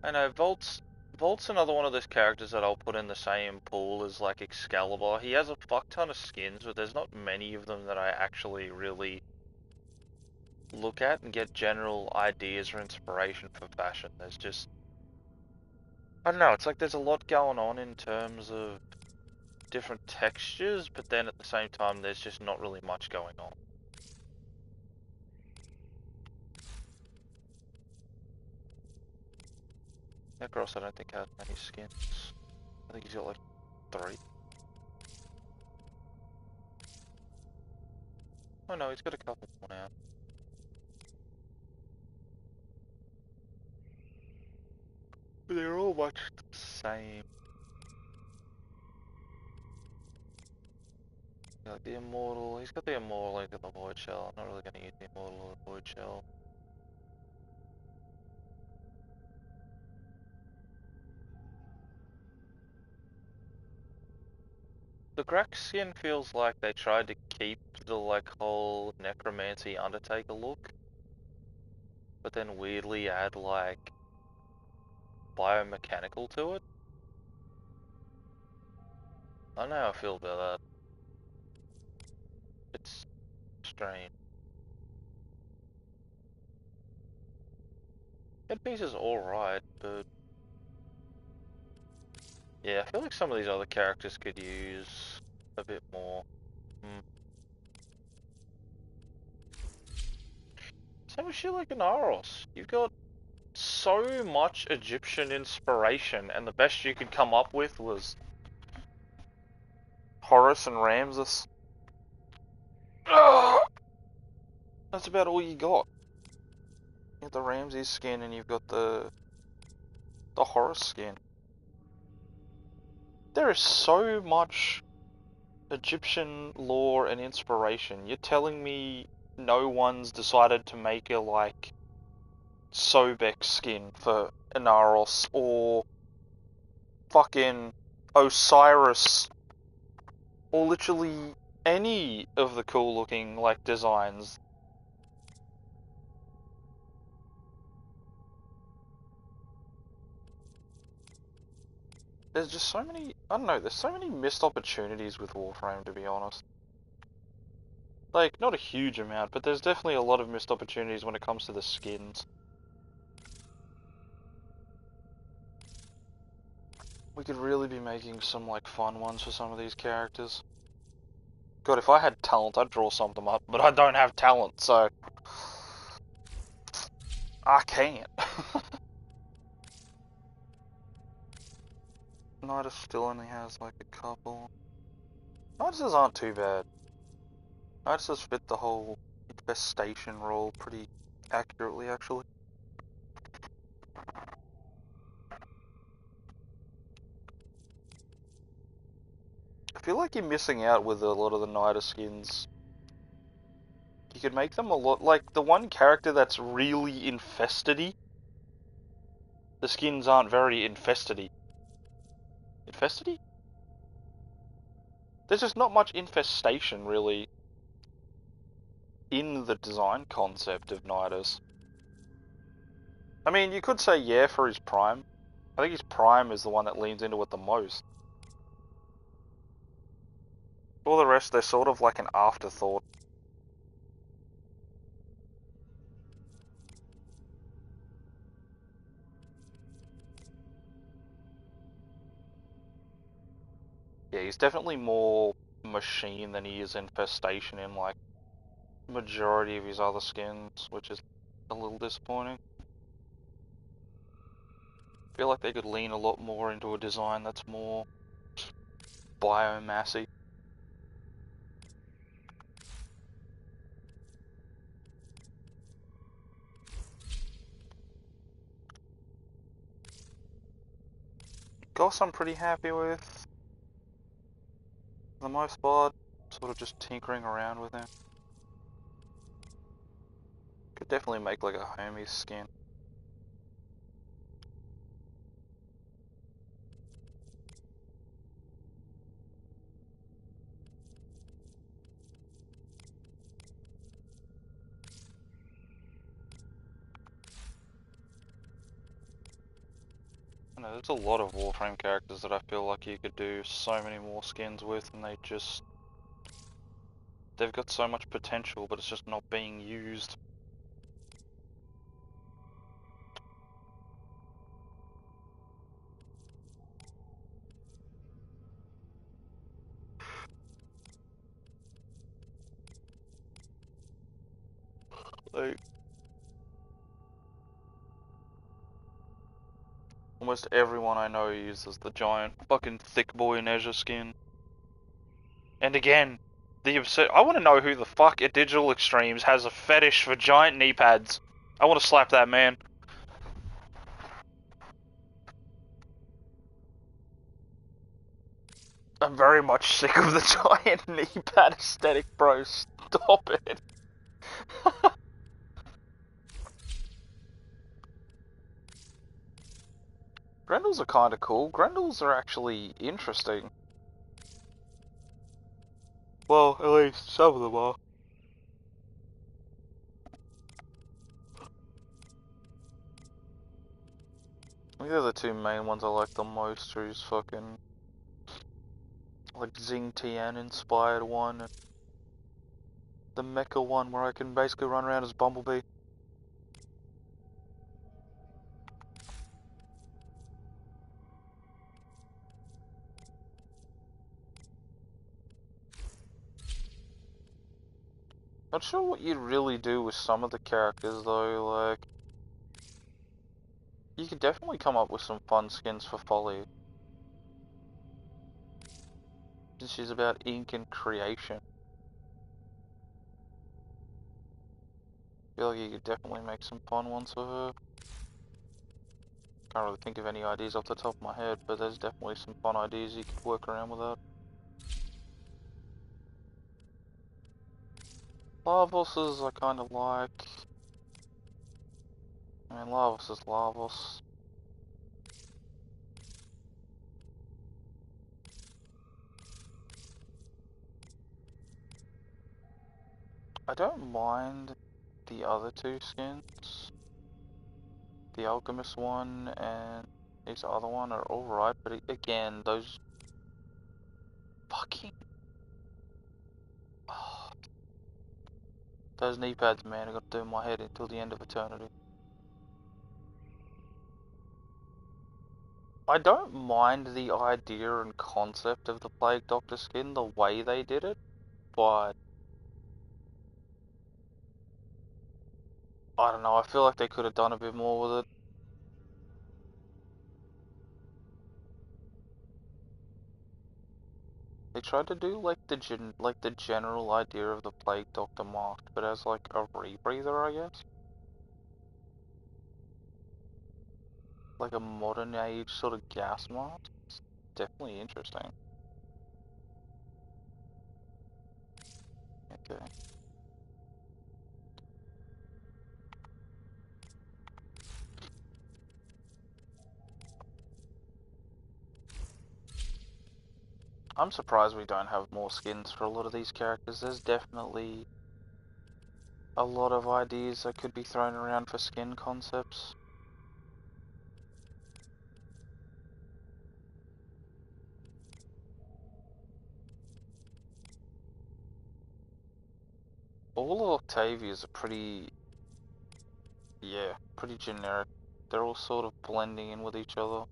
I know, Volt's another one of those characters that I'll put in the same pool as like Excalibur. He has a fuck ton of skins, but there's not many of them that I actually really look at and get general ideas or inspiration for fashion. There's just, I don't know, it's like there's a lot going on in terms of different textures, but then at the same time there's just not really much going on. Necros I don't think has many skins. I think he's got like 3. Oh no, he's got a couple more now. But they're all much the same. Like the Immortal, he's got the Immortal, he's got the Void Shell. I'm not really going to use the Immortal or the Void Shell. The Grax skin feels like they tried to keep the like whole Necromancy Undertaker look, but then weirdly add like biomechanical to it. I don't know how I feel about that. It's strange. Headpiece is alright, but yeah, I feel like some of these other characters could use a bit more. Same with shit like Inaros. You've got so much Egyptian inspiration, and the best you could come up with was Horus and Ramses. Ugh! That's about all you got. You got the Ramses skin, and you've got the Horus skin. There is so much Egyptian lore and inspiration. You're telling me no one's decided to make a like Sobek skin for Inaros or fucking Osiris or literally any of the cool looking like designs. There's just so many, I don't know, there's so many missed opportunities with Warframe, to be honest. Like, not a huge amount, but there's definitely a lot of missed opportunities when it comes to the skins. We could really be making some, like, fun ones for some of these characters. God, if I had talent, I'd draw some of them up, but I don't have talent, so... I can't. Nidus still only has, like, a couple. Niduses aren't too bad. Niduses fit the whole infestation role pretty accurately, actually. I feel like you're missing out with a lot of the Nidus skins. You could make them a lot, like, the one character that's really infested-y, the skins aren't very infested-y. Infested-y? There's just not much infestation, really, in the design concept of Nidus. I mean, you could say yeah for his prime. I think his prime is the one that leans into it the most. All the rest, they're sort of like an afterthought. Yeah, he's definitely more machine than he is infestation in like majority of his other skins, which is a little disappointing. I feel like they could lean a lot more into a design that's more biomassy. Goss I'm pretty happy with. For the most part, sort of just tinkering around with him. Could definitely make like a homie skin. I know, there's a lot of Warframe characters that I feel like you could do so many more skins with, and they've got so much potential, but it's just not being used. Like, almost everyone I know uses the giant fucking thick boy Nezha skin. And again, the absurd. I want to know who the fuck at Digital Extremes has a fetish for giant knee pads. I want to slap that man. I'm very much sick of the giant knee pad aesthetic, bro. Stop it. Grendels are kind of cool. Grendels are actually interesting. Well, at least some of them are. I think they're the two main ones I like the most. Who's fucking like Xing Tian inspired one, and the mecha one where I can basically run around as Bumblebee. Not sure what you'd really do with some of the characters though, like you could definitely come up with some fun skins for Folly. Since she's about ink and creation. I feel like you could definitely make some fun ones for her. Can't really think of any ideas off the top of my head, but there's definitely some fun ideas you could work around with that. Lavos I kind of like. I mean, Lavos is Lavos. I don't mind the other two skins. The Alchemist one and this other one are alright, but again, those fucking... Oh, those knee pads, man, are gonna do my head until the end of eternity. I don't mind the idea and concept of the Plague Doctor skin, the way they did it, but I don't know, I feel like they could have done a bit more with it. They tried to do like the general idea of the Plague Doctor mask, but as like a rebreather, I guess. Like a modern age sort of gas mask. It's definitely interesting. Okay. I'm surprised we don't have more skins for a lot of these characters. There's definitely a lot of ideas that could be thrown around for skin concepts. All of Octavia's are pretty, yeah, pretty generic. They're all sort of blending in with each other.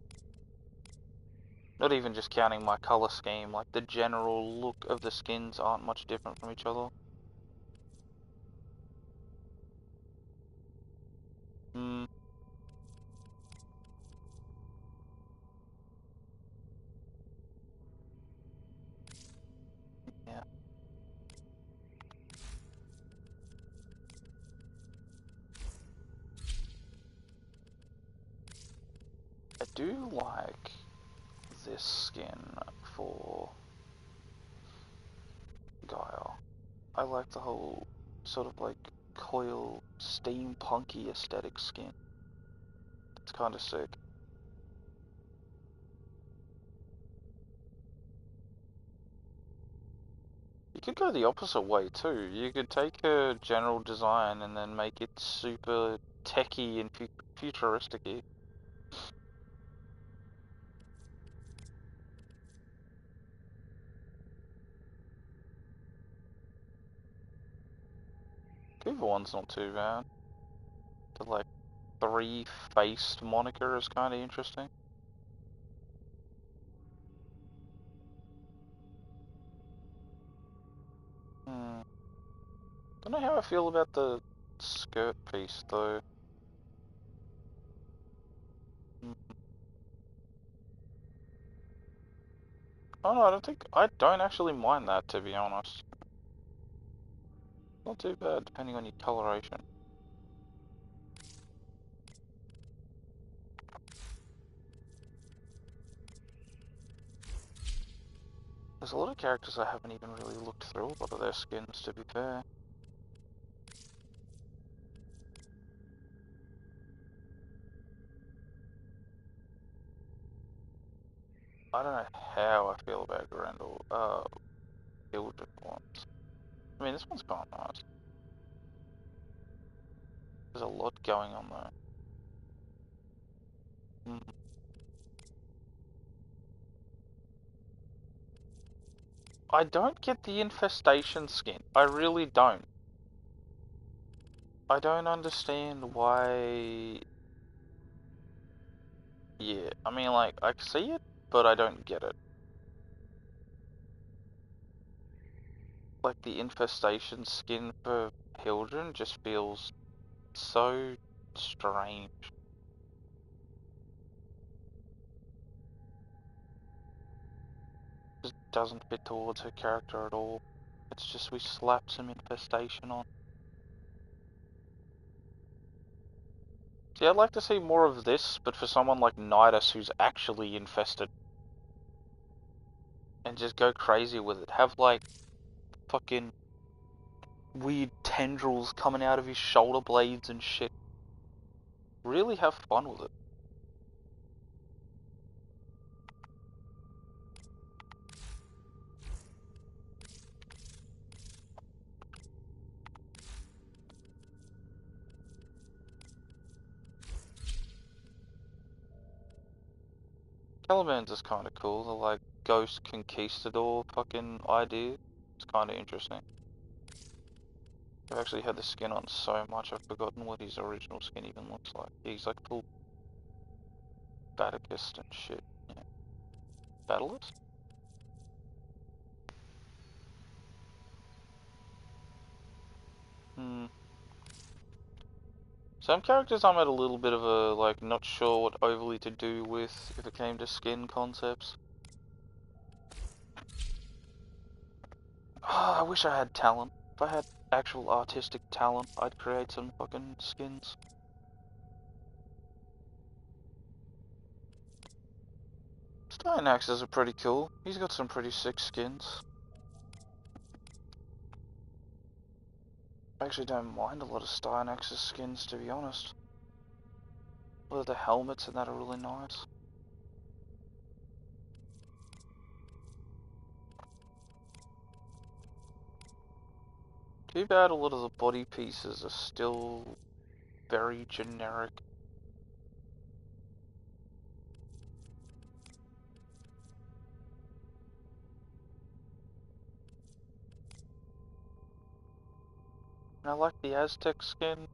Not even just counting my color scheme, like the general look of the skins aren't much different from each other. Hmm. Yeah. I do like this skin for Gaia. I like the whole sort of like coil steampunky aesthetic skin. It's kind of sick. You could go the opposite way too. You could take her general design and then make it super techy and futuristic-y. Kuva one's not too bad. The like three-faced moniker is kind of interesting. Don't know how I feel about the skirt piece though. Oh no, I don't actually mind that, to be honest. Not too bad, depending on your coloration. There's a lot of characters I haven't even really looked through a lot of their skins, to be fair. I don't know how I feel about Grendel, Children ones. I mean, this one's kind of nice. There's a lot going on there. I don't get the infestation skin. I really don't. I don't understand why... Yeah, I mean, like, I see it, but I don't get it. Like, the infestation skin for Hildren just feels so strange. Just doesn't fit towards her character at all. It's just we slap some infestation on. See, I'd like to see more of this, but for someone like Nidus who's actually infested. And just go crazy with it. Have, like, fucking weird tendrils coming out of his shoulder blades and shit. Really have fun with it. Caliban's is kind of cool, the like ghost conquistador fucking idea. It's kind of interesting. I've actually had the skin on so much I've forgotten what his original skin even looks like. He's like full Baticus and shit. Yeah. Battlist? Some characters I'm at a little bit of a, like, not sure what overly to do with if it came to skin concepts. I wish I had talent. If I had actual artistic talent, I'd create some fucking skins. Styanaxes are pretty cool. He's got some pretty sick skins. I actually don't mind a lot of Styanaxes skins, to be honest. A lot of the helmets and that are really nice. Too bad a lot of the body pieces are still very generic. And I like the Aztec skin.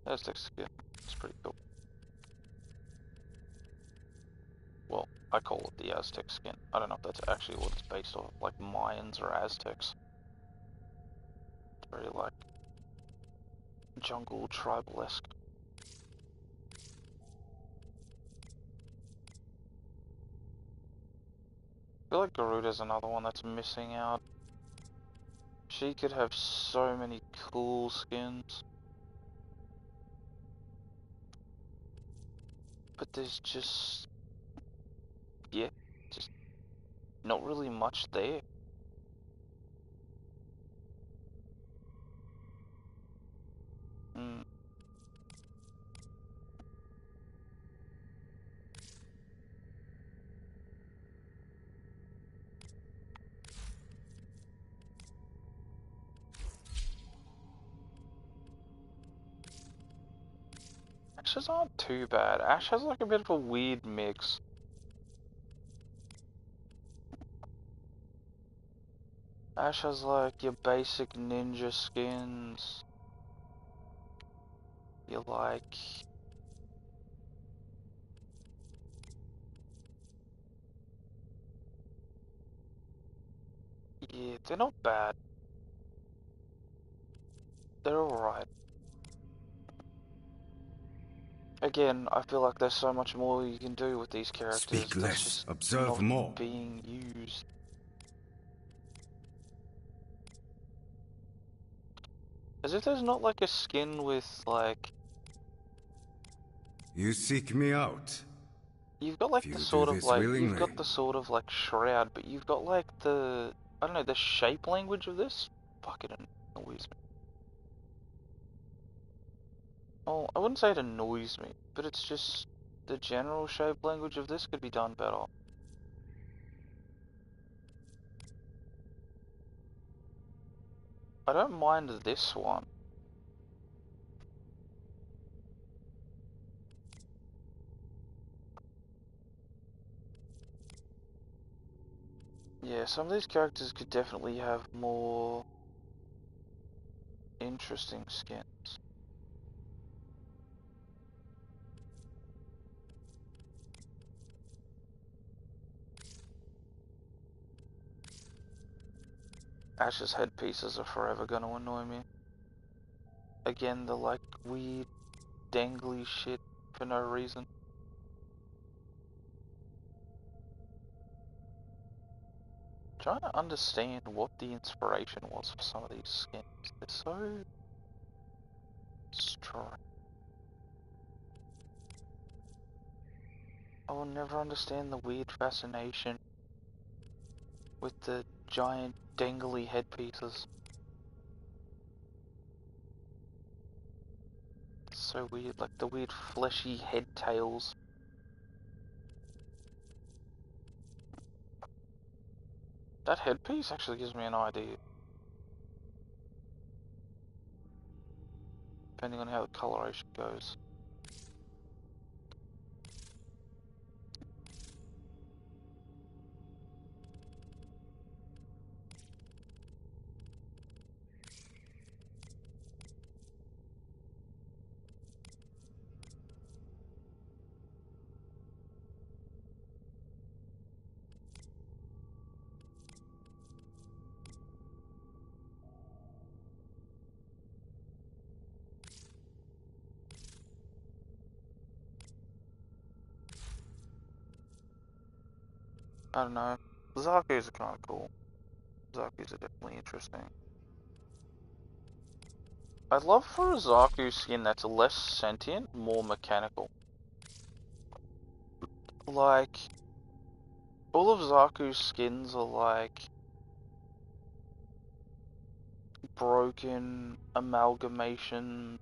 Aztec skin, it's pretty cool. Well, I call it the Aztec skin. I don't know if that's actually what it's based off, like Mayans or Aztecs. It's very like jungle tribal-esque. I feel like Garuda's another one that's missing out. She could have so many cool skins. But there's just... yeah, just not really much there. Ashes aren't too bad. Ash has like a bit of a weird mix. Ash has like your basic ninja skins. You like... Yeah, they're not bad. They're alright. Again, I feel like there's so much more you can do with these characters Speak that's less, just observe not more. being used. As if there's not like a skin with like... You seek me out. You've got like If the you sort do of this like... You've willingly. got the sort of like shroud, but you've got like the... I don't know, the shape language of this? Fuck, it annoys me. Oh, I wouldn't say it annoys me, but it's just... The general shape language of this could be done better. I don't mind this one. Yeah, some of these characters could definitely have more interesting skins. Ash's headpieces are forever gonna annoy me. Again, the like weird dangly shit for no reason. Trying to understand what the inspiration was for some of these skins. They're so strange. I will never understand the weird fascination with the giant dangly headpieces. It's so weird, like the weird fleshy head tails. That headpiece actually gives me an idea. Depending on how the coloration goes. I don't know. Zaku's are kind of cool. Zaku's are definitely interesting. I'd love for a Zaku skin that's less sentient, more mechanical. Like, all of Zaku's skins are like broken amalgamation,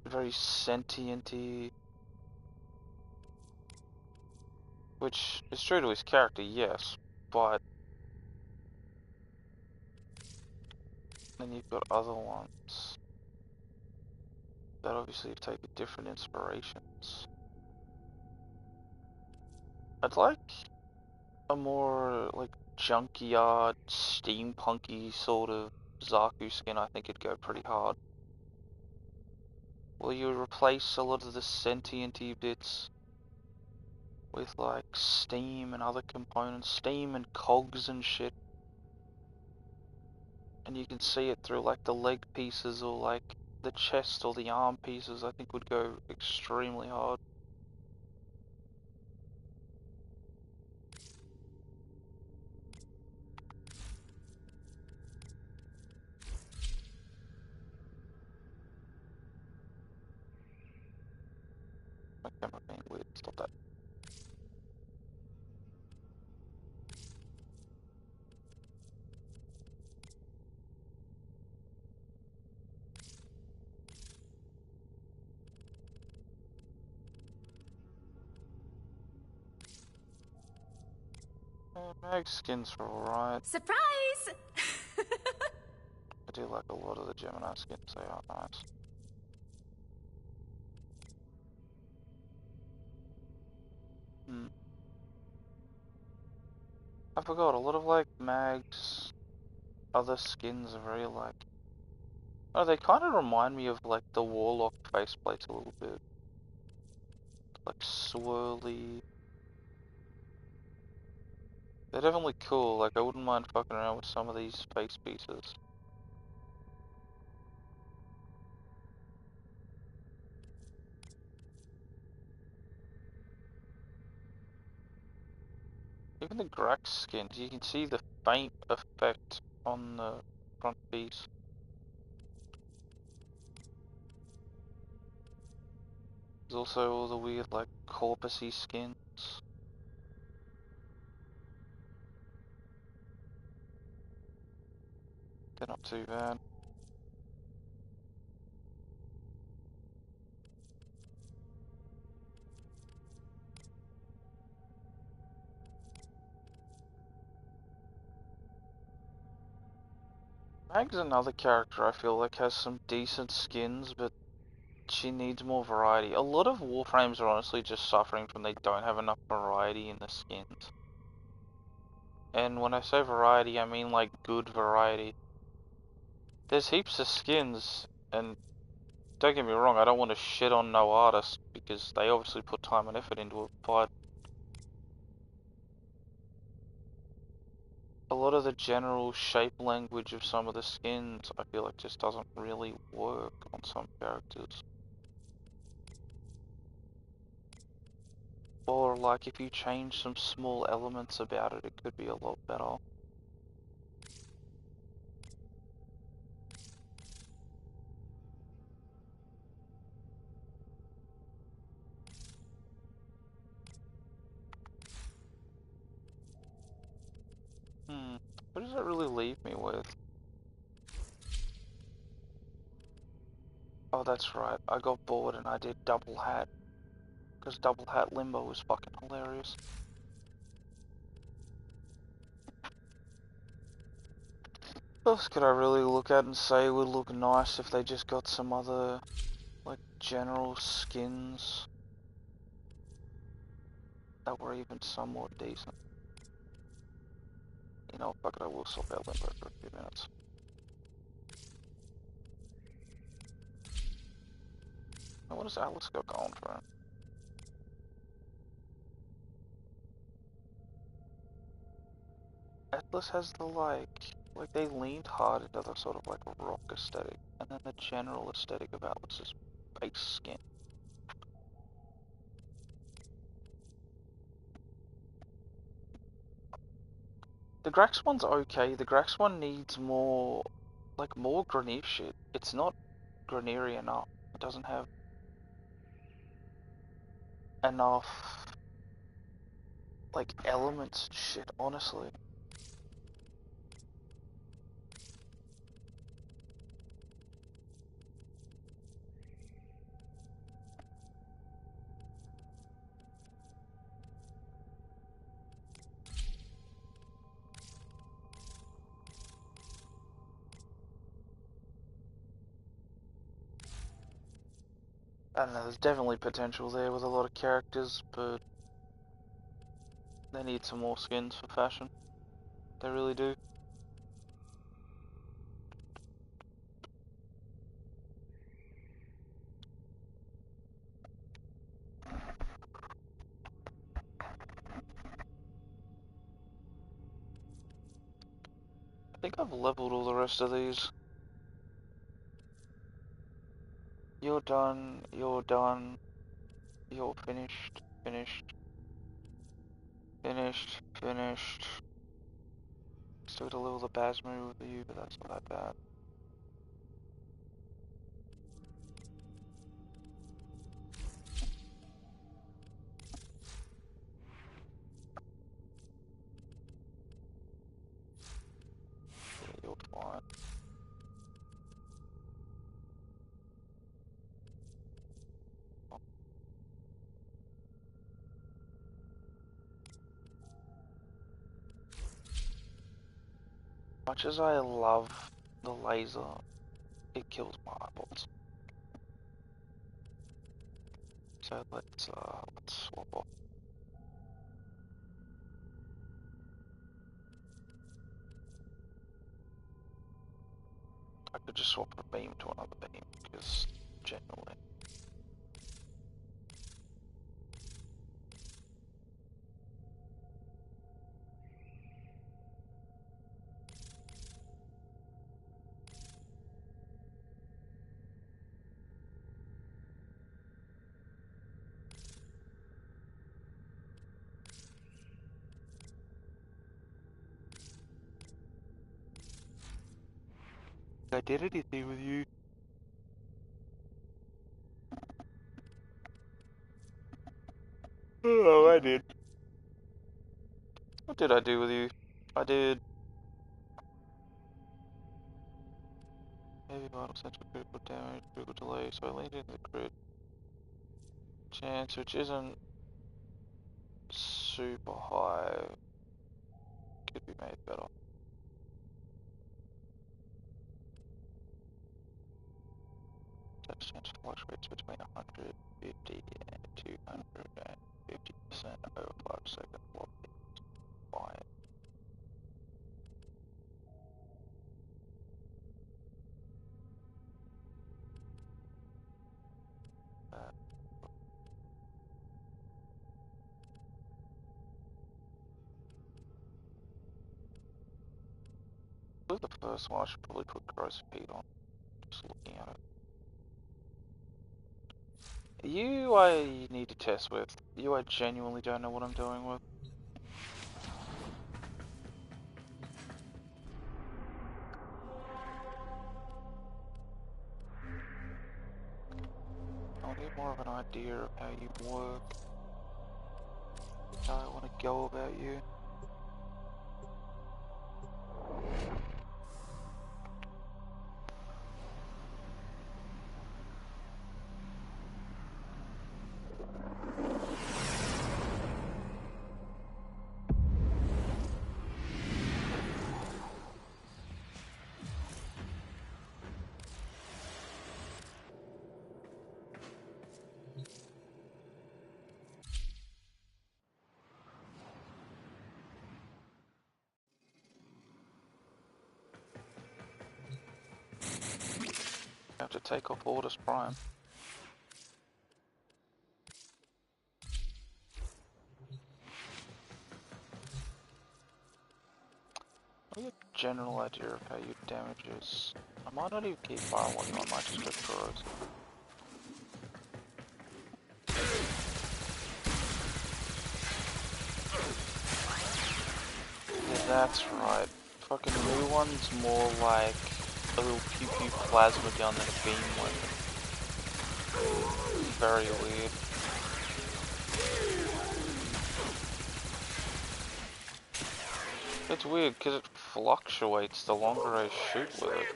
very sentient-y, which is true to his character, yes, but then you've got other ones that obviously have taken different inspirations. I'd like a more like junkyard, steampunky sort of Zaku skin. I think it'd go pretty hard. Well, you replace a lot of the sentient-y bits with like steam and other components, steam and cogs and shit. And you can see it through like the leg pieces or like the chest or the arm pieces. I think would go extremely hard. My camera being weird. Stop that. Mag skins are alright. Surprise! I do like a lot of the Gemini skins. They are nice. I forgot, a lot of like Mag's other skins are very like... Oh, they kind of remind me of like the Warlock faceplates a little bit. Like swirly. They're definitely cool, like I wouldn't mind fucking around with some of these face pieces. Even the Grax skins, you can see the faint effect on the front piece. There's also all the weird like corpusy skins. They're not too bad. Mag's another character I feel like has some decent skins, but she needs more variety. A lot of Warframes are honestly just suffering from they don't have enough variety in the skins. And when I say variety, I mean like good variety. There's heaps of skins, and don't get me wrong, I don't want to shit on no artist, because they obviously put time and effort into it, but a lot of the general shape language of some of the skins, I feel like just doesn't really work on some characters. Or like if you change some small elements about it, it could be a lot better. What does it really leave me with? Oh, that's right. I got bored and I did double hat. Because double hat limbo was fucking hilarious. What else could I really look at and say would look nice if they just got some other, like, general skins that were even somewhat decent? You know, fuck it, I will swap out limbo for a few minutes. Now, what does Atlas got going for him? Atlas has the, like they leaned hard into the sort of, like, rock aesthetic, and then the general aesthetic of Atlas's base skin. The Grax one's okay, the Grax one needs more, like, more Grineer shit. It's not Grineer enough. It doesn't have enough, like, elements and shit, honestly. I don't know, there's definitely potential there with a lot of characters, but they need some more skins for fashion. They really do. I think I've leveled all the rest of these. You're done, you're done, you're finished, finished, finished, finished. Still got a little the Basmu with you, but that's not that bad. Yeah, you're fine. Much as I love the laser, it kills my eyeballs. So let's swap off. I could just swap a beam to another beam, because generally. I did anything with you. Oh, I did. What did I do with you? I did. Heavy vital central critical damage, critical delay, so I leaned into the crit chance, which isn't super high. Could be made better. That chance fluctuates between 150 and 250% over 5 seconds. What is fine? This is the first one I should probably put gross speed on. Just looking at it. You I need to test with. You I genuinely don't know what I'm doing with. I'll get more of an idea of how you work. How I want to go about you. I have to take off Orders Prime. I'll get a general idea of how your damage is. I might not even keep firewalling, I might just go corrosive. Yeah, that's right. Fucking new one's more like a little pew pew plasma gun than a beam weapon. Very weird. It's weird because it fluctuates the longer I shoot with it.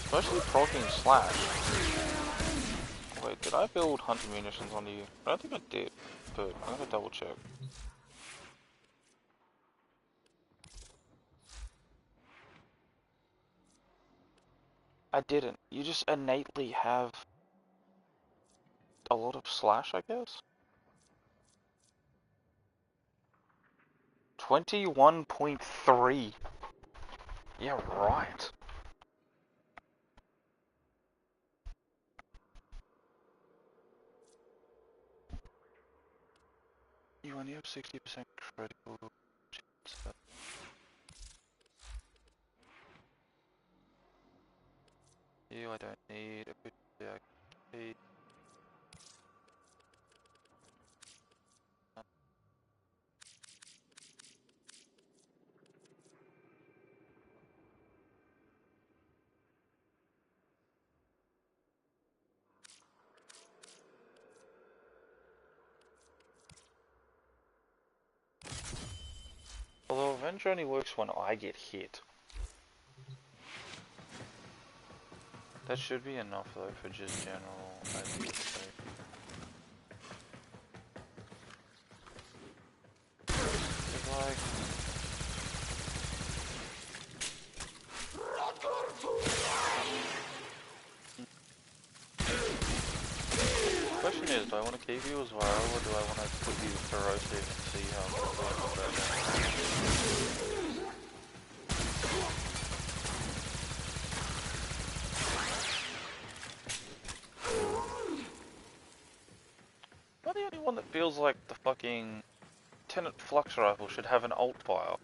Especially proccing slash. Wait, did I build hunter munitions on you? I don't think I did, but I'm gonna double check. I didn't. You just innately have a lot of slash, I guess? 21.3. Yeah, right. You only have 60% critical chance. You, I don't need a good reactivate. Although Avenger only works when I get hit. That should be enough though for just general idea sake. Like, question is, do I want to keep you as viral or do I want to put you corrosive and see how much I can Am I the only one that feels like the fucking Tenant Flux Rifle should have an alt file?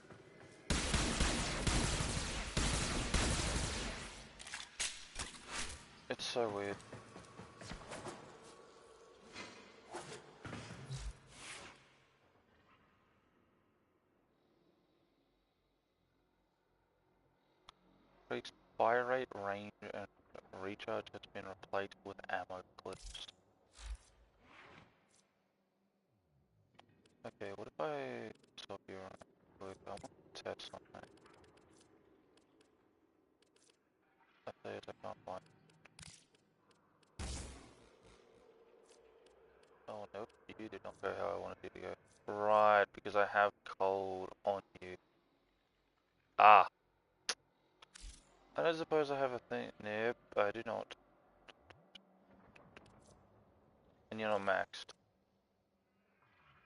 It's so weird. recharge has been replaced with ammo clips. Okay, what if I stop you on quick? I want to test something. I say I can't find. Oh nope, you did not go how I wanted you to go. Right, because I have cold on you. Ah! I don't suppose I have a thing. Nope, I do not. And you're not maxed.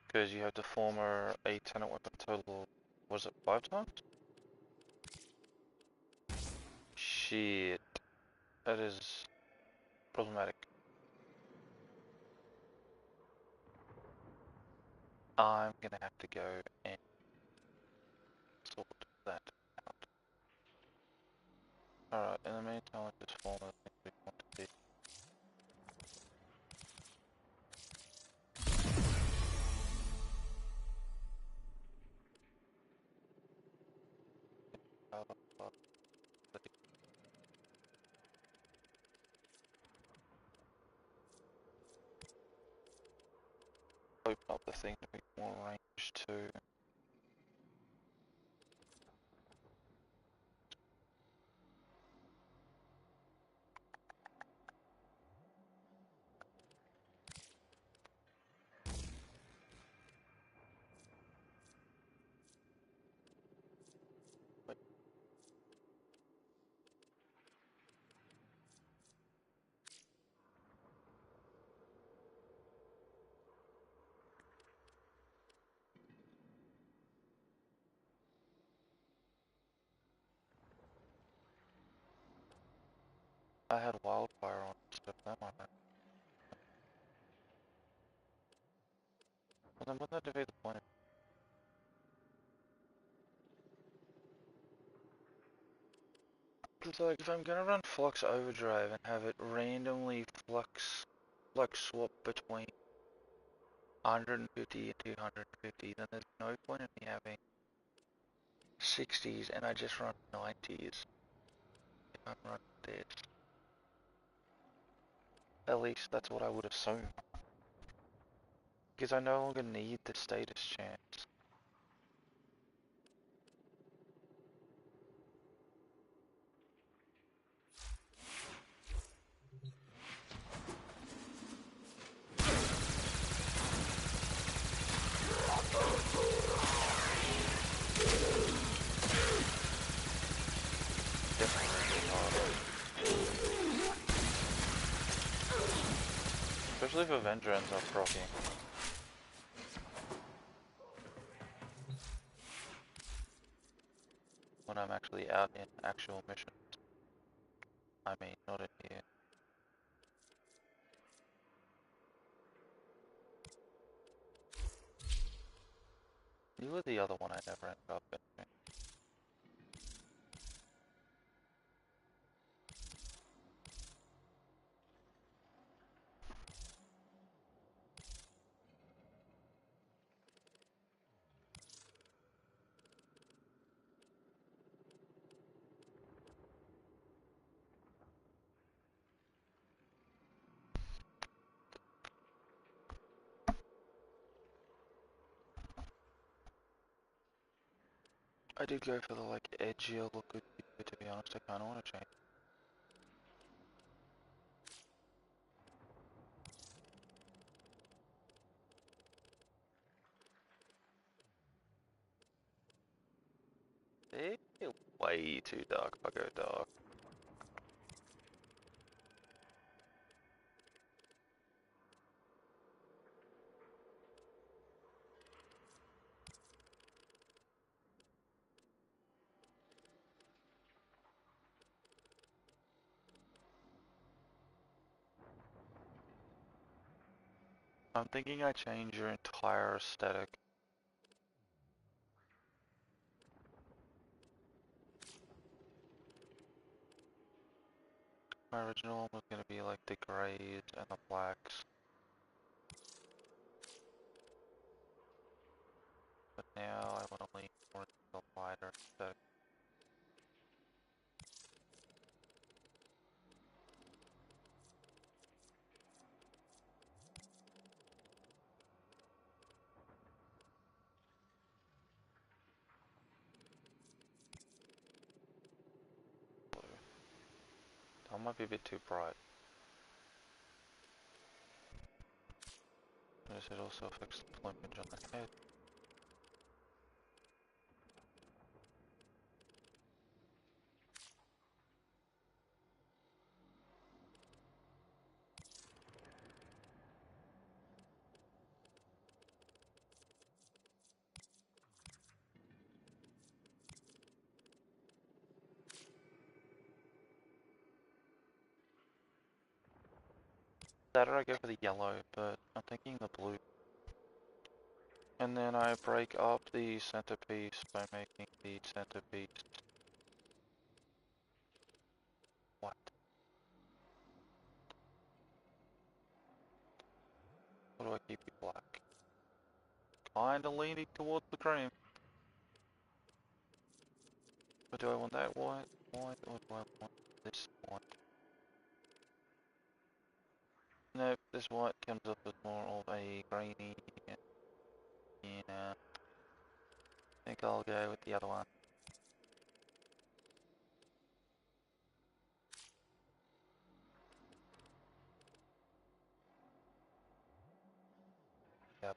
Because you have to form a tenant weapon total, was it 5 times? Shit. That is problematic. I'm gonna have to go and sort that out. Alright, in the meantime, let's just form the thing we want to do. Open up the thing to make more range too. Wait. I had wildfire on stuff, that might work. Well then wouldn't that defeat the point? Cause like, if I'm gonna run Flux Overdrive and have it randomly flux, like swap between 150 and 250, then there's no point in me having 60s and I just run 90s if I'm running this. At least that's what I would assume. Because I no longer need the status chance. Especially if Avenger ends up proccing. When I'm actually out in actual missions. I mean, not in here. You were the other one I never ended up in. I did go for the like edgier look of you, to be honest. I kinda wanna change. Eh, way too dark if I go dark. I'm thinking I change your entire aesthetic. My original one was gonna be like the grays and the blacks. But now I wanna lean more into the lighter aesthetic. That might be a bit too bright. Notice it also affects the plumage on the head. That or I go for the yellow, but I'm thinking the blue. And then I break up the centerpiece by making the centerpiece white. Or do I keep it black? Kinda leaning towards the cream. But do I want that white, or do I want this white? Nope, this white comes up as more of a grainy, I think I'll go with the other one. Yep.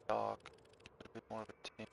Dark, a bit more of a tint.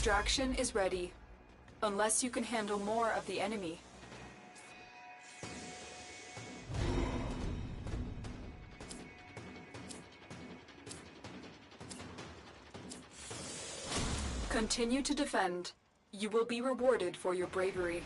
Extraction is ready. Unless you can handle more of the enemy. Continue to defend. You will be rewarded for your bravery.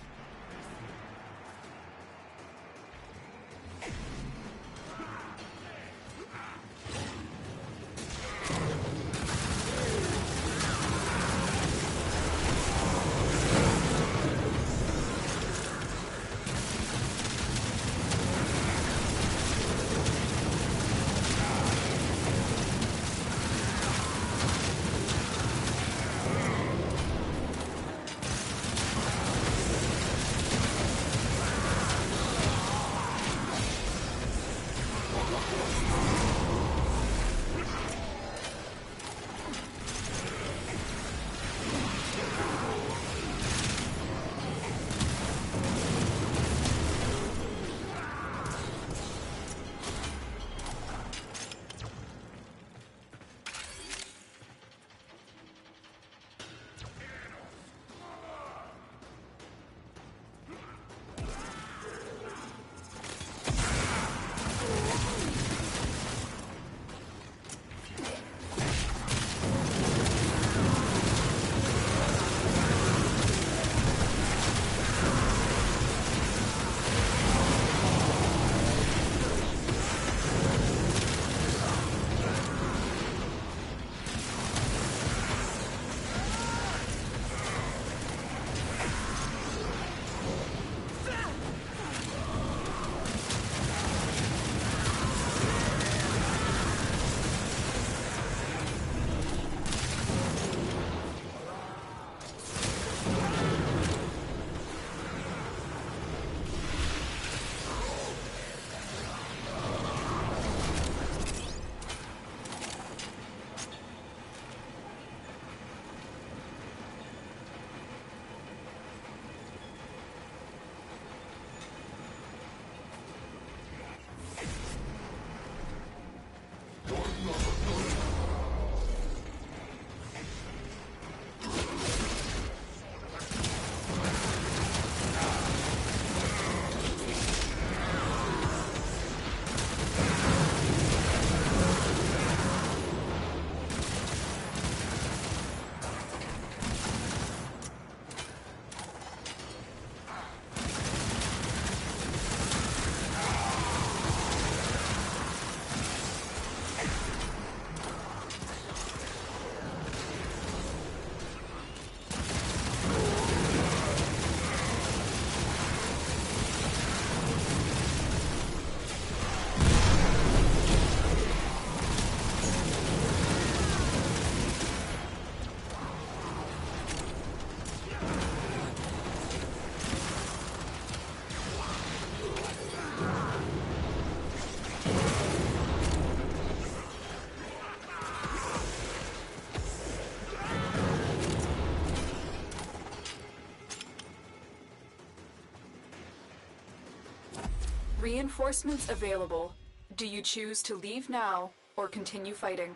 Reinforcements available. Do you choose to leave now or continue fighting?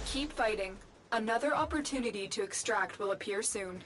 Keep fighting. Another opportunity to extract will appear soon.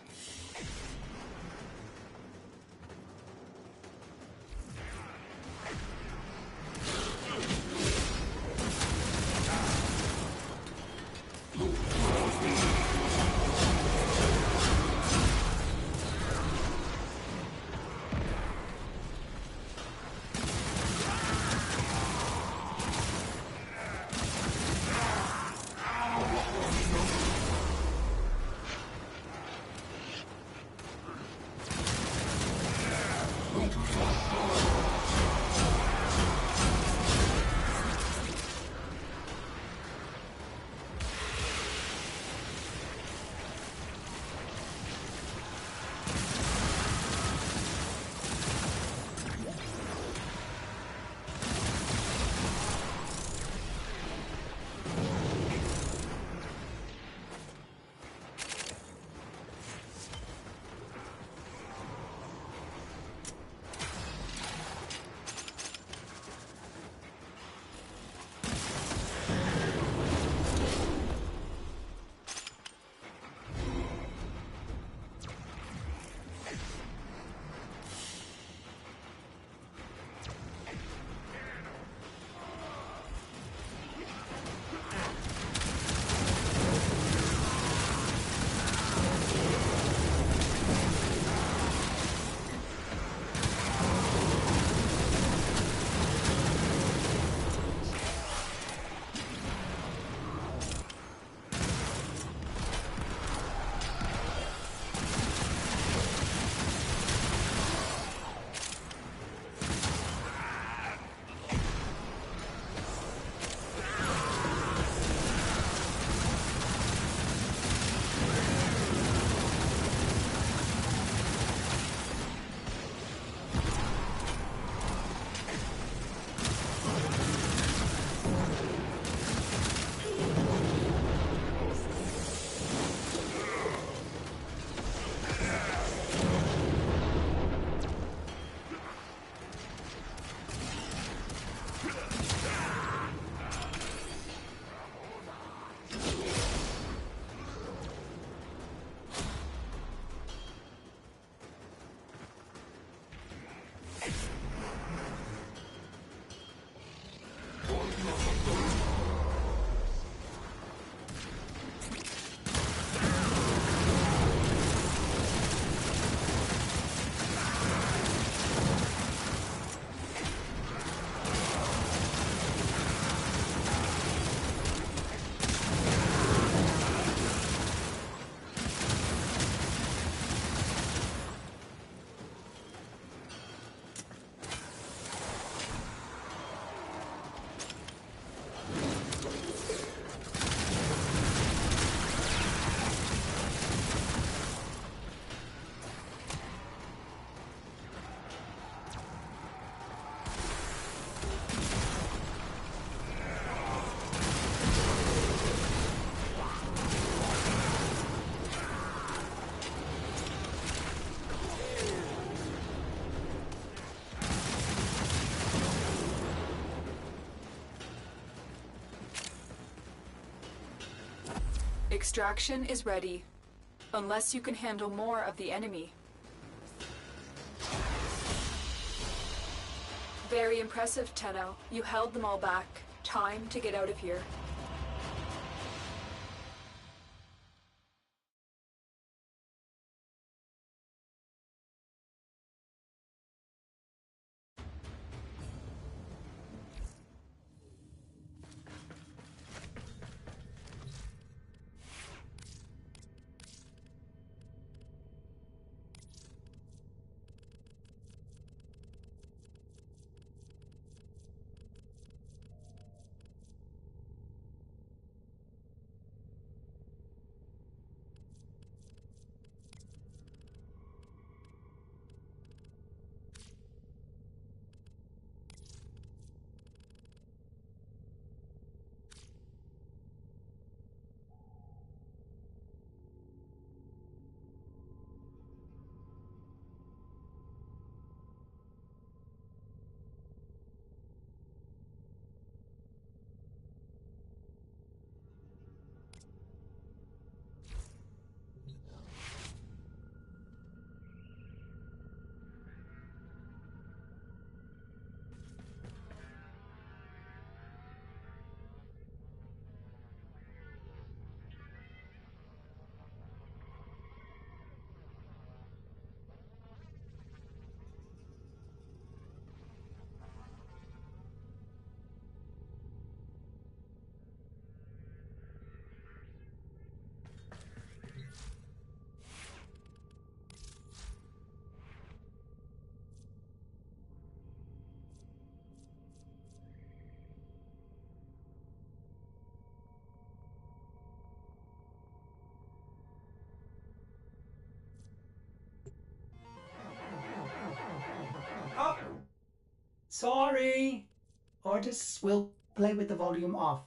Extraction is ready. Unless you can handle more of the enemy. Very impressive, Tenno. You held them all back. Time to get out of here. Oh, sorry. Artists will play with the volume off.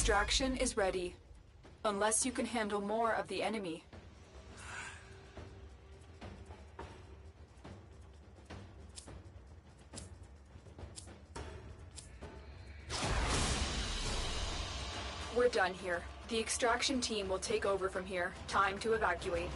Extraction is ready. Unless you can handle more of the enemy. We're done here. The extraction team will take over from here. Time to evacuate.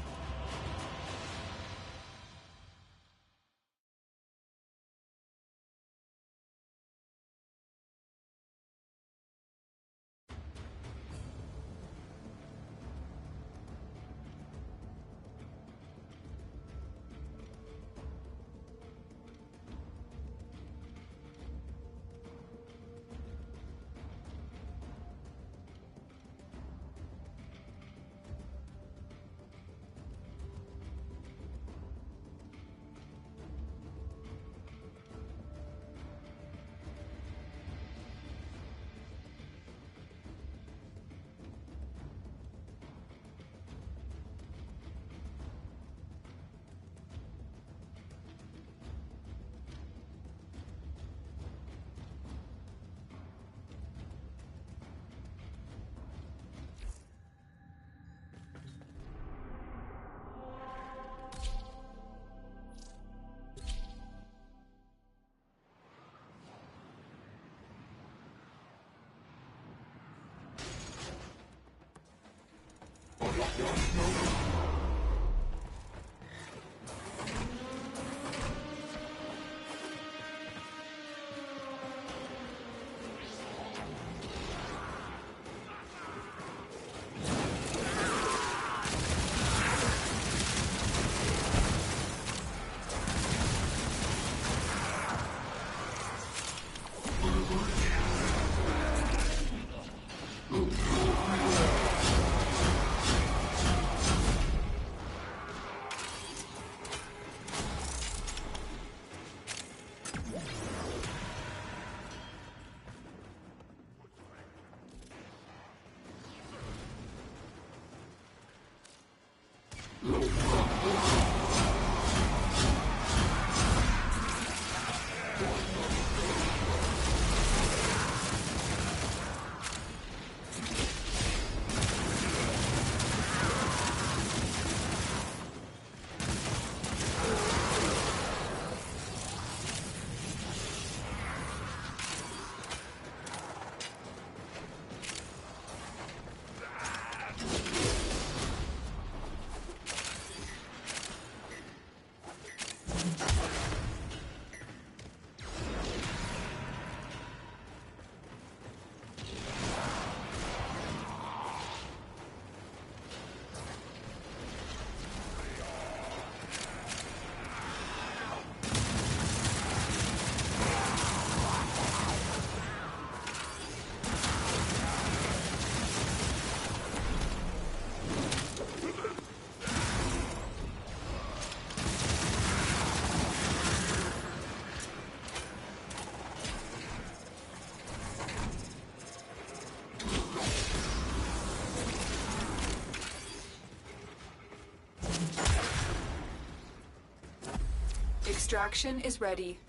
Extraction is ready.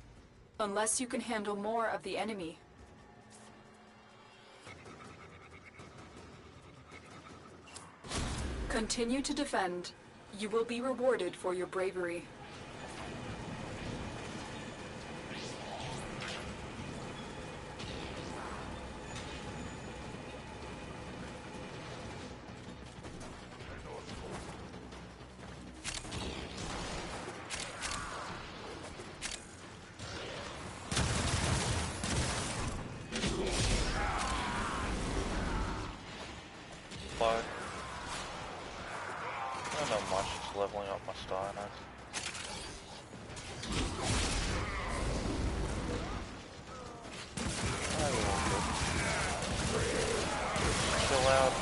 Unless you can handle more of the enemy. Continue to defend. You will be rewarded for your bravery. I don't know much, just leveling up my style. Chill out.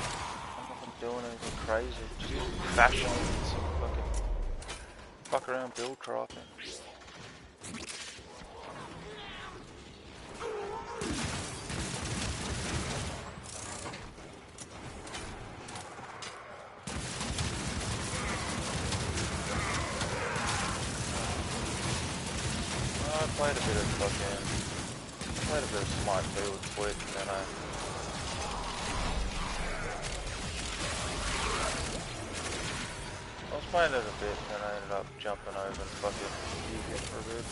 I'm not doing anything crazy. Just fashion some fucking fuck around build cropping. Played a bit of smart build quick, and then I playing it a bit, and then I ended up jumping over and fucking using it for a bit.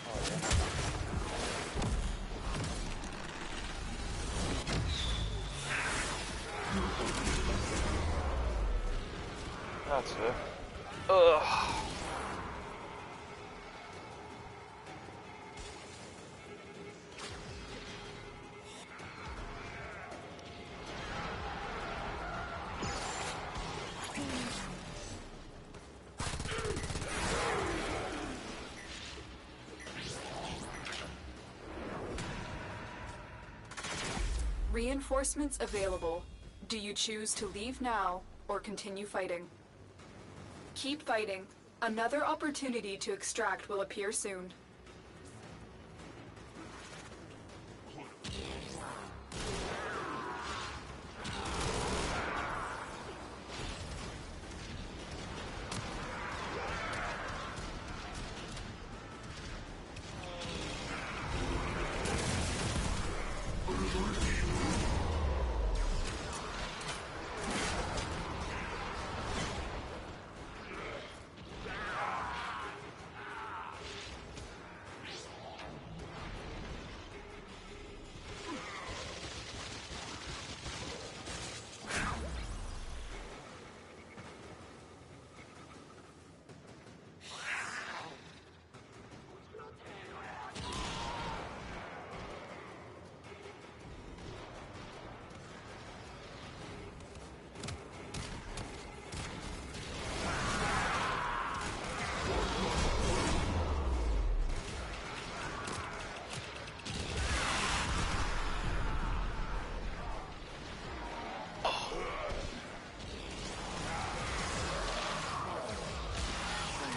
Oh yeah. That's it. Ugh. Reinforcements available. Do you choose to leave now or continue fighting? Keep fighting. Another opportunity to extract will appear soon.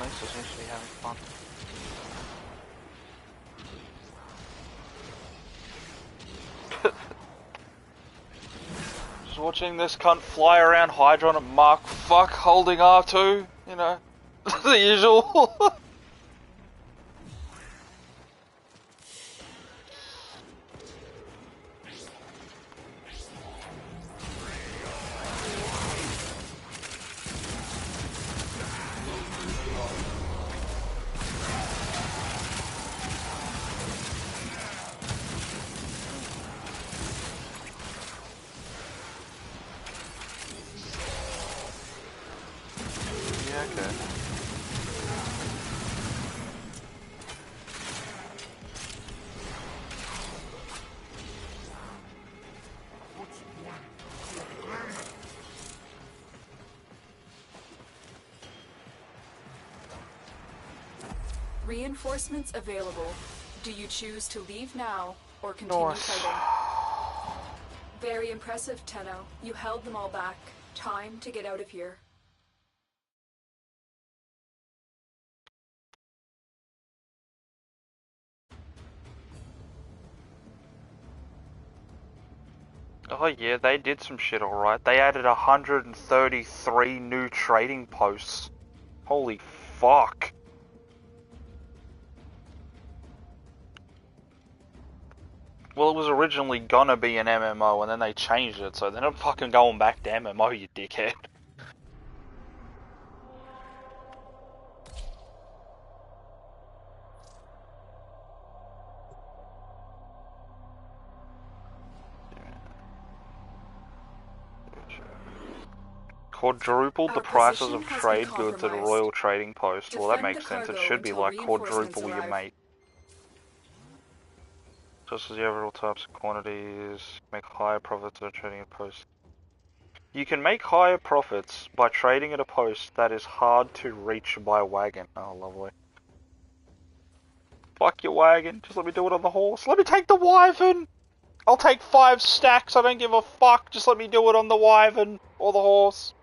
Lisa seems to be having fun. Just watching this cunt fly around Hydron and Mark fuck holding R2, you know, the usual. Reinforcements available. Do you choose to leave now or continue fighting? Very impressive, Tenno. You held them all back. Time to get out of here. Oh yeah, they did some shit alright. They added 133 new trading posts. Holy fuck. Well, it was originally gonna be an MMO and then they changed it, so they're not fucking going back to MMO, you dickhead. Quadrupled the prices of trade goods at a royal trading post. Well, that makes sense. It should be like quadruple your mate. Just as you have all types of quantities, make higher profits at trading a post. You can make higher profits by trading at a post that is hard to reach by wagon. Oh, lovely. Fuck your wagon. Just let me do it on the horse. Let me take the wyvern! I'll take 5 stacks. I don't give a fuck. Just let me do it on the wyvern or the horse.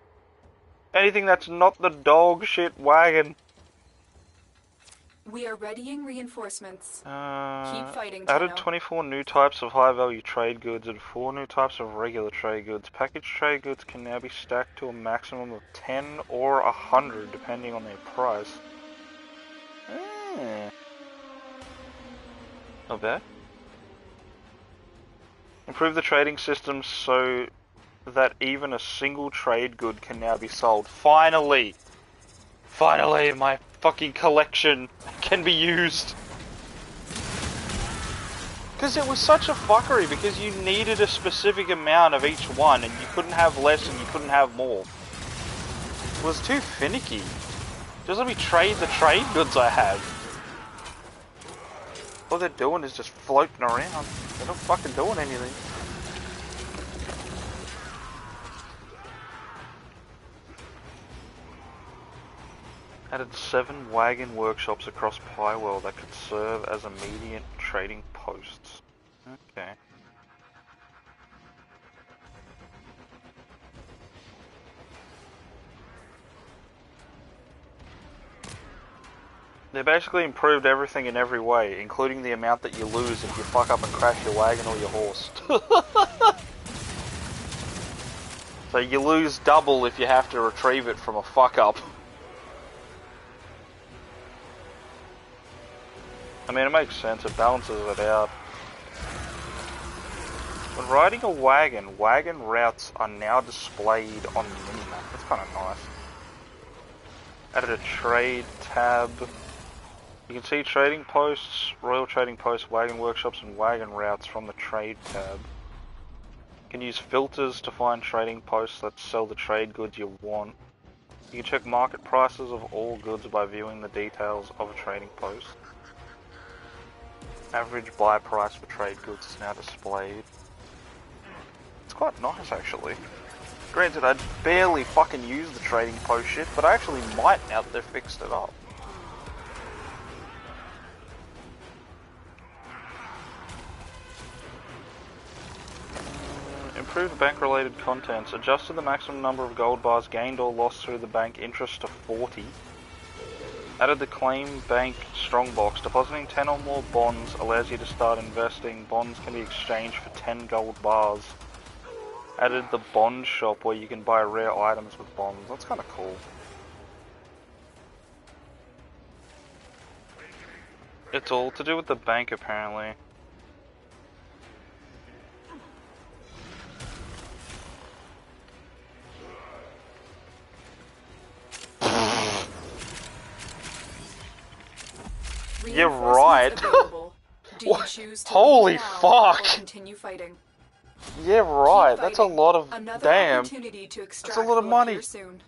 Anything that's not the dog shit wagon. We are readying reinforcements. Keep fighting, Added Tenno. 24 new types of high-value trade goods and 4 new types of regular trade goods. Packaged trade goods can now be stacked to a maximum of 10 or 100 depending on their price. Not bad. Improve the trading system so that even a single trade good can now be sold. Finally! Finally, my fucking collection can be used. Because it was such a fuckery, because you needed a specific amount of each one, and you couldn't have less and you couldn't have more. It was too finicky. Just let me trade the trade goods I have. All they're doing is just floating around. They're not fucking doing anything. Added 7 wagon workshops across Pieworld that could serve as immediate trading posts. Okay. They basically improved everything in every way, including the amount that you lose if you fuck up and crash your wagon or your horse. So you lose double if you have to retrieve it from a fuck up. I mean, it makes sense, it balances it out. When riding a wagon, wagon routes are now displayed on the minimap. That's kind of nice. Added a trade tab. You can see trading posts, royal trading posts, wagon workshops, and wagon routes from the trade tab. You can use filters to find trading posts that sell the trade goods you want. You can check market prices of all goods by viewing the details of a trading post. Average buy price for trade goods is now displayed. It's quite nice, actually. Granted, I barely fucking use the trading post shit, but I actually might now that they've fixed it up. Improved bank-related contents. Adjusted the maximum number of gold bars gained or lost through the bank interest to 40. Added the claim bank strongbox. Depositing 10 or more bonds allows you to start investing. Bonds can be exchanged for 10 gold bars. Added the bond shop where you can buy rare items with bonds. That's kind of cool. It's all to do with the bank, apparently. You're right. Holy fuck! Continue fighting? Yeah, right. That's a lot of Another damn. opportunity to extract That's a lot of money. soon.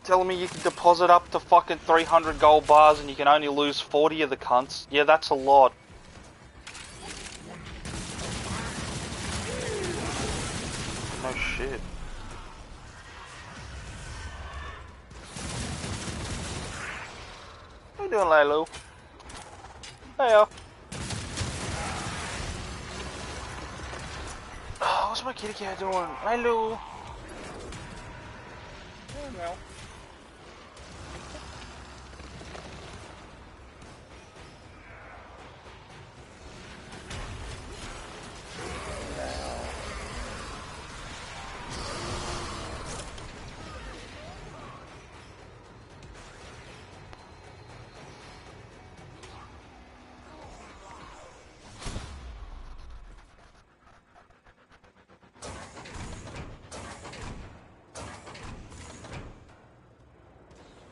Telling me you can deposit up to fucking 300 gold bars and you can only lose 40 of the cunts? Yeah, that's a lot. No shit. How you doing, Lalo? Heya. Oh, what's my kitty cat doing? Lalo. Oh, no.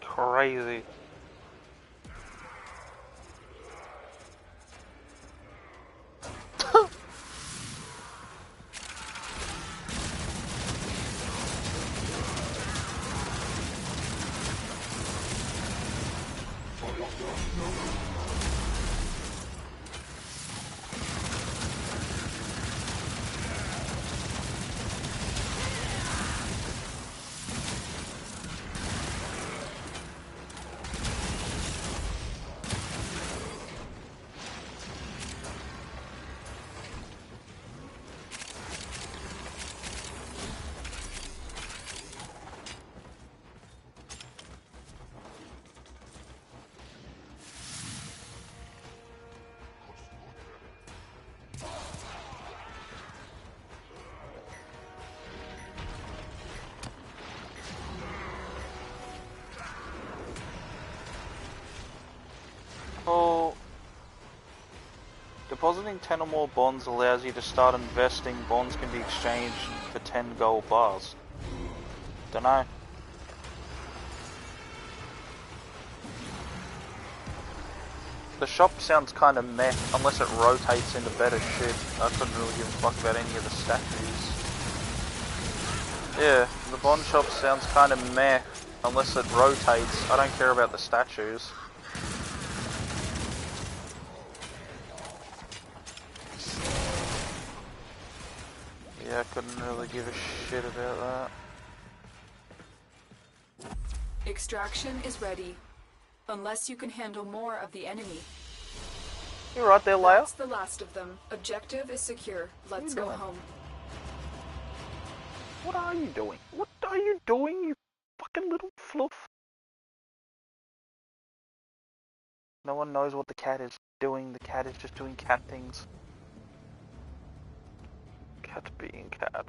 Crazy. Depositing 10 or more bonds allows you to start investing. Bonds can be exchanged for 10 gold bars. Dunno. The shop sounds kind of meh, unless it rotates into better shit. I couldn't really give a fuck about any of the statues. Yeah, the bond shop sounds kind of meh, unless it rotates. I don't care about the statues. Yeah, I couldn't really give a shit about that. Extraction is ready. Unless you can handle more of the enemy. You're right there, Leia. That's the last of them. Objective is secure. Let's go home. What are you doing? What are you doing, you fucking little fluff? No one knows what the cat is doing. The cat is just doing cat things. Cat being cat.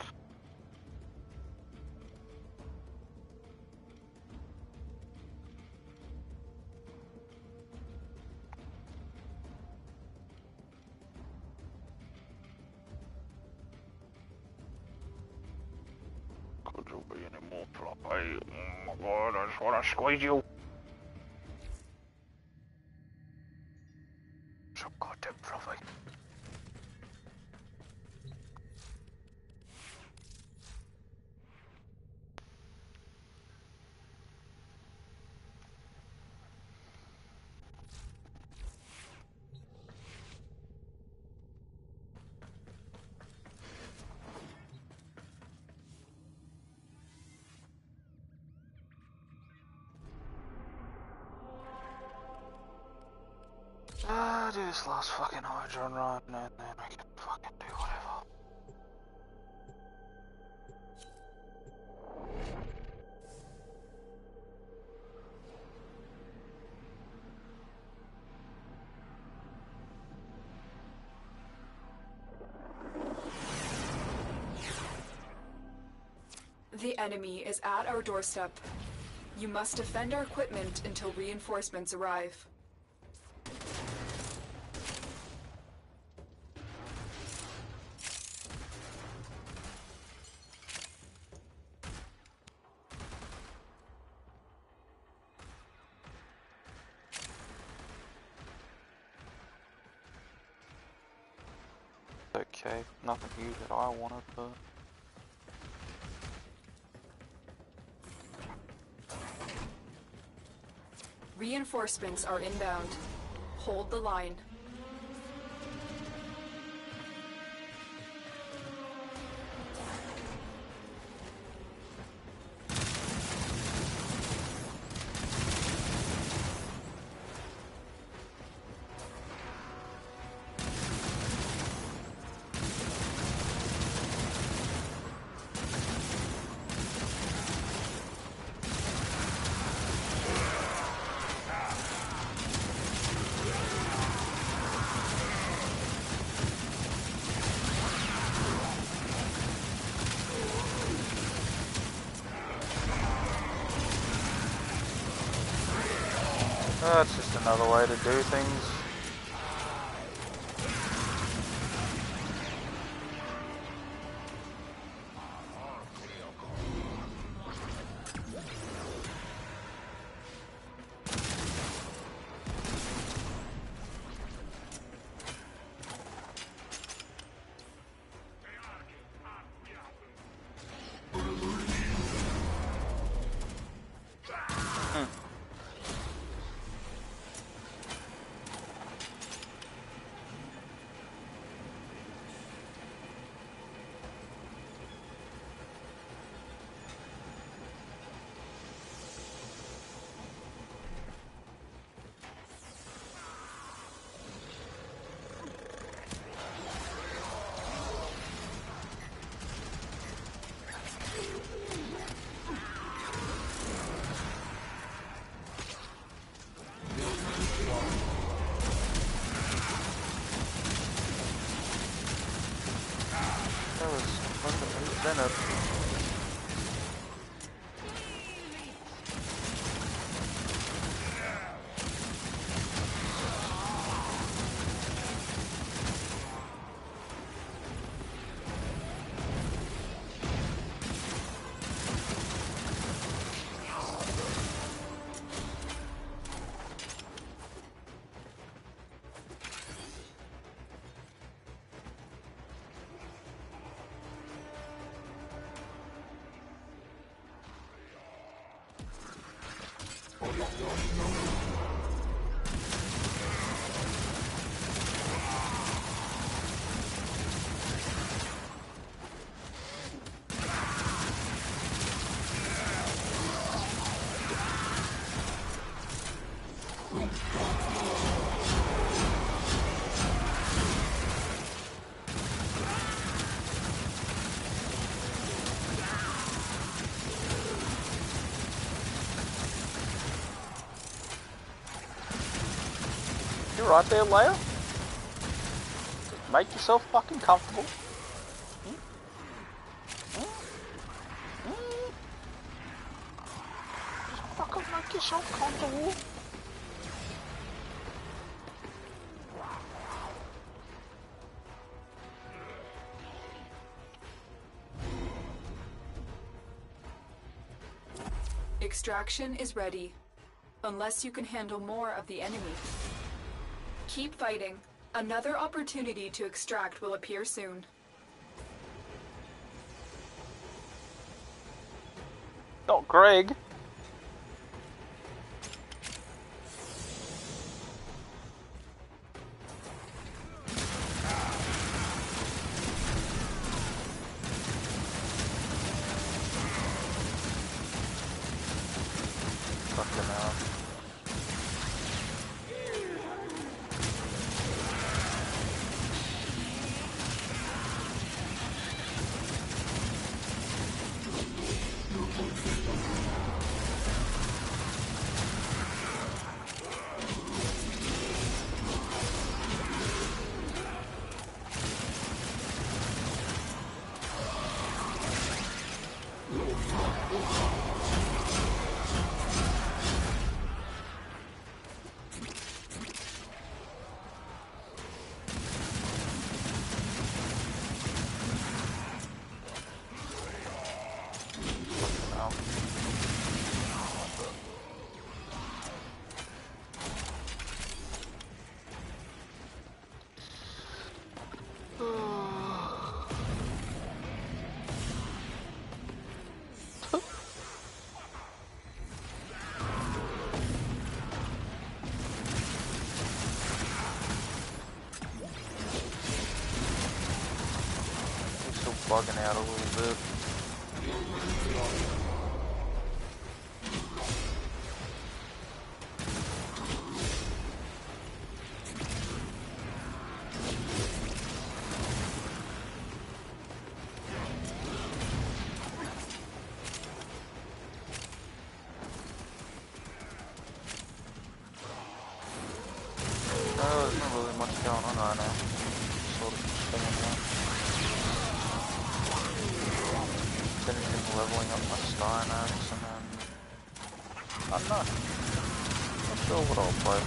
Could you be any more floppy? Oh my god, I just want to squeeze you. So goddamn fluffy. Do this last fucking hydron run and then we can fucking do whatever. The enemy is at our doorstep. You must defend our equipment until reinforcements arrive. Okay, nothing huge that I wanted, but... Reinforcements are inbound. Hold the line. That's just another way to do things. Bennett. You right there, Leia? Make yourself fucking comfortable. Just fucking make yourself comfortable. Extraction is ready. Unless you can handle more of the enemy. Keep fighting. Another opportunity to extract will appear soon. Not Greg. Fucking hell. Bugging out a little bit. Oh, there's not really much going on right now. Sort of staying there. Leveling up my Stein Axe and then... I don't know. Not sure what I'll play.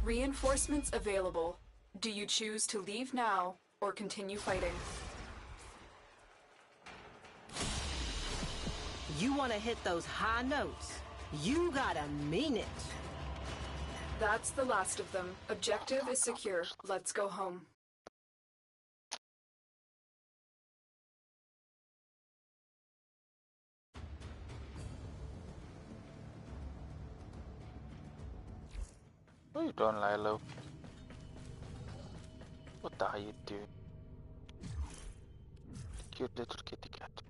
Reinforcements available. Do you choose to leave now or continue fighting? You want to hit those high notes? You gotta mean it. That's the last of them. Objective is secure. Let's go home. What are you doing, Lilo? What are you doing? Cute little kitty cat.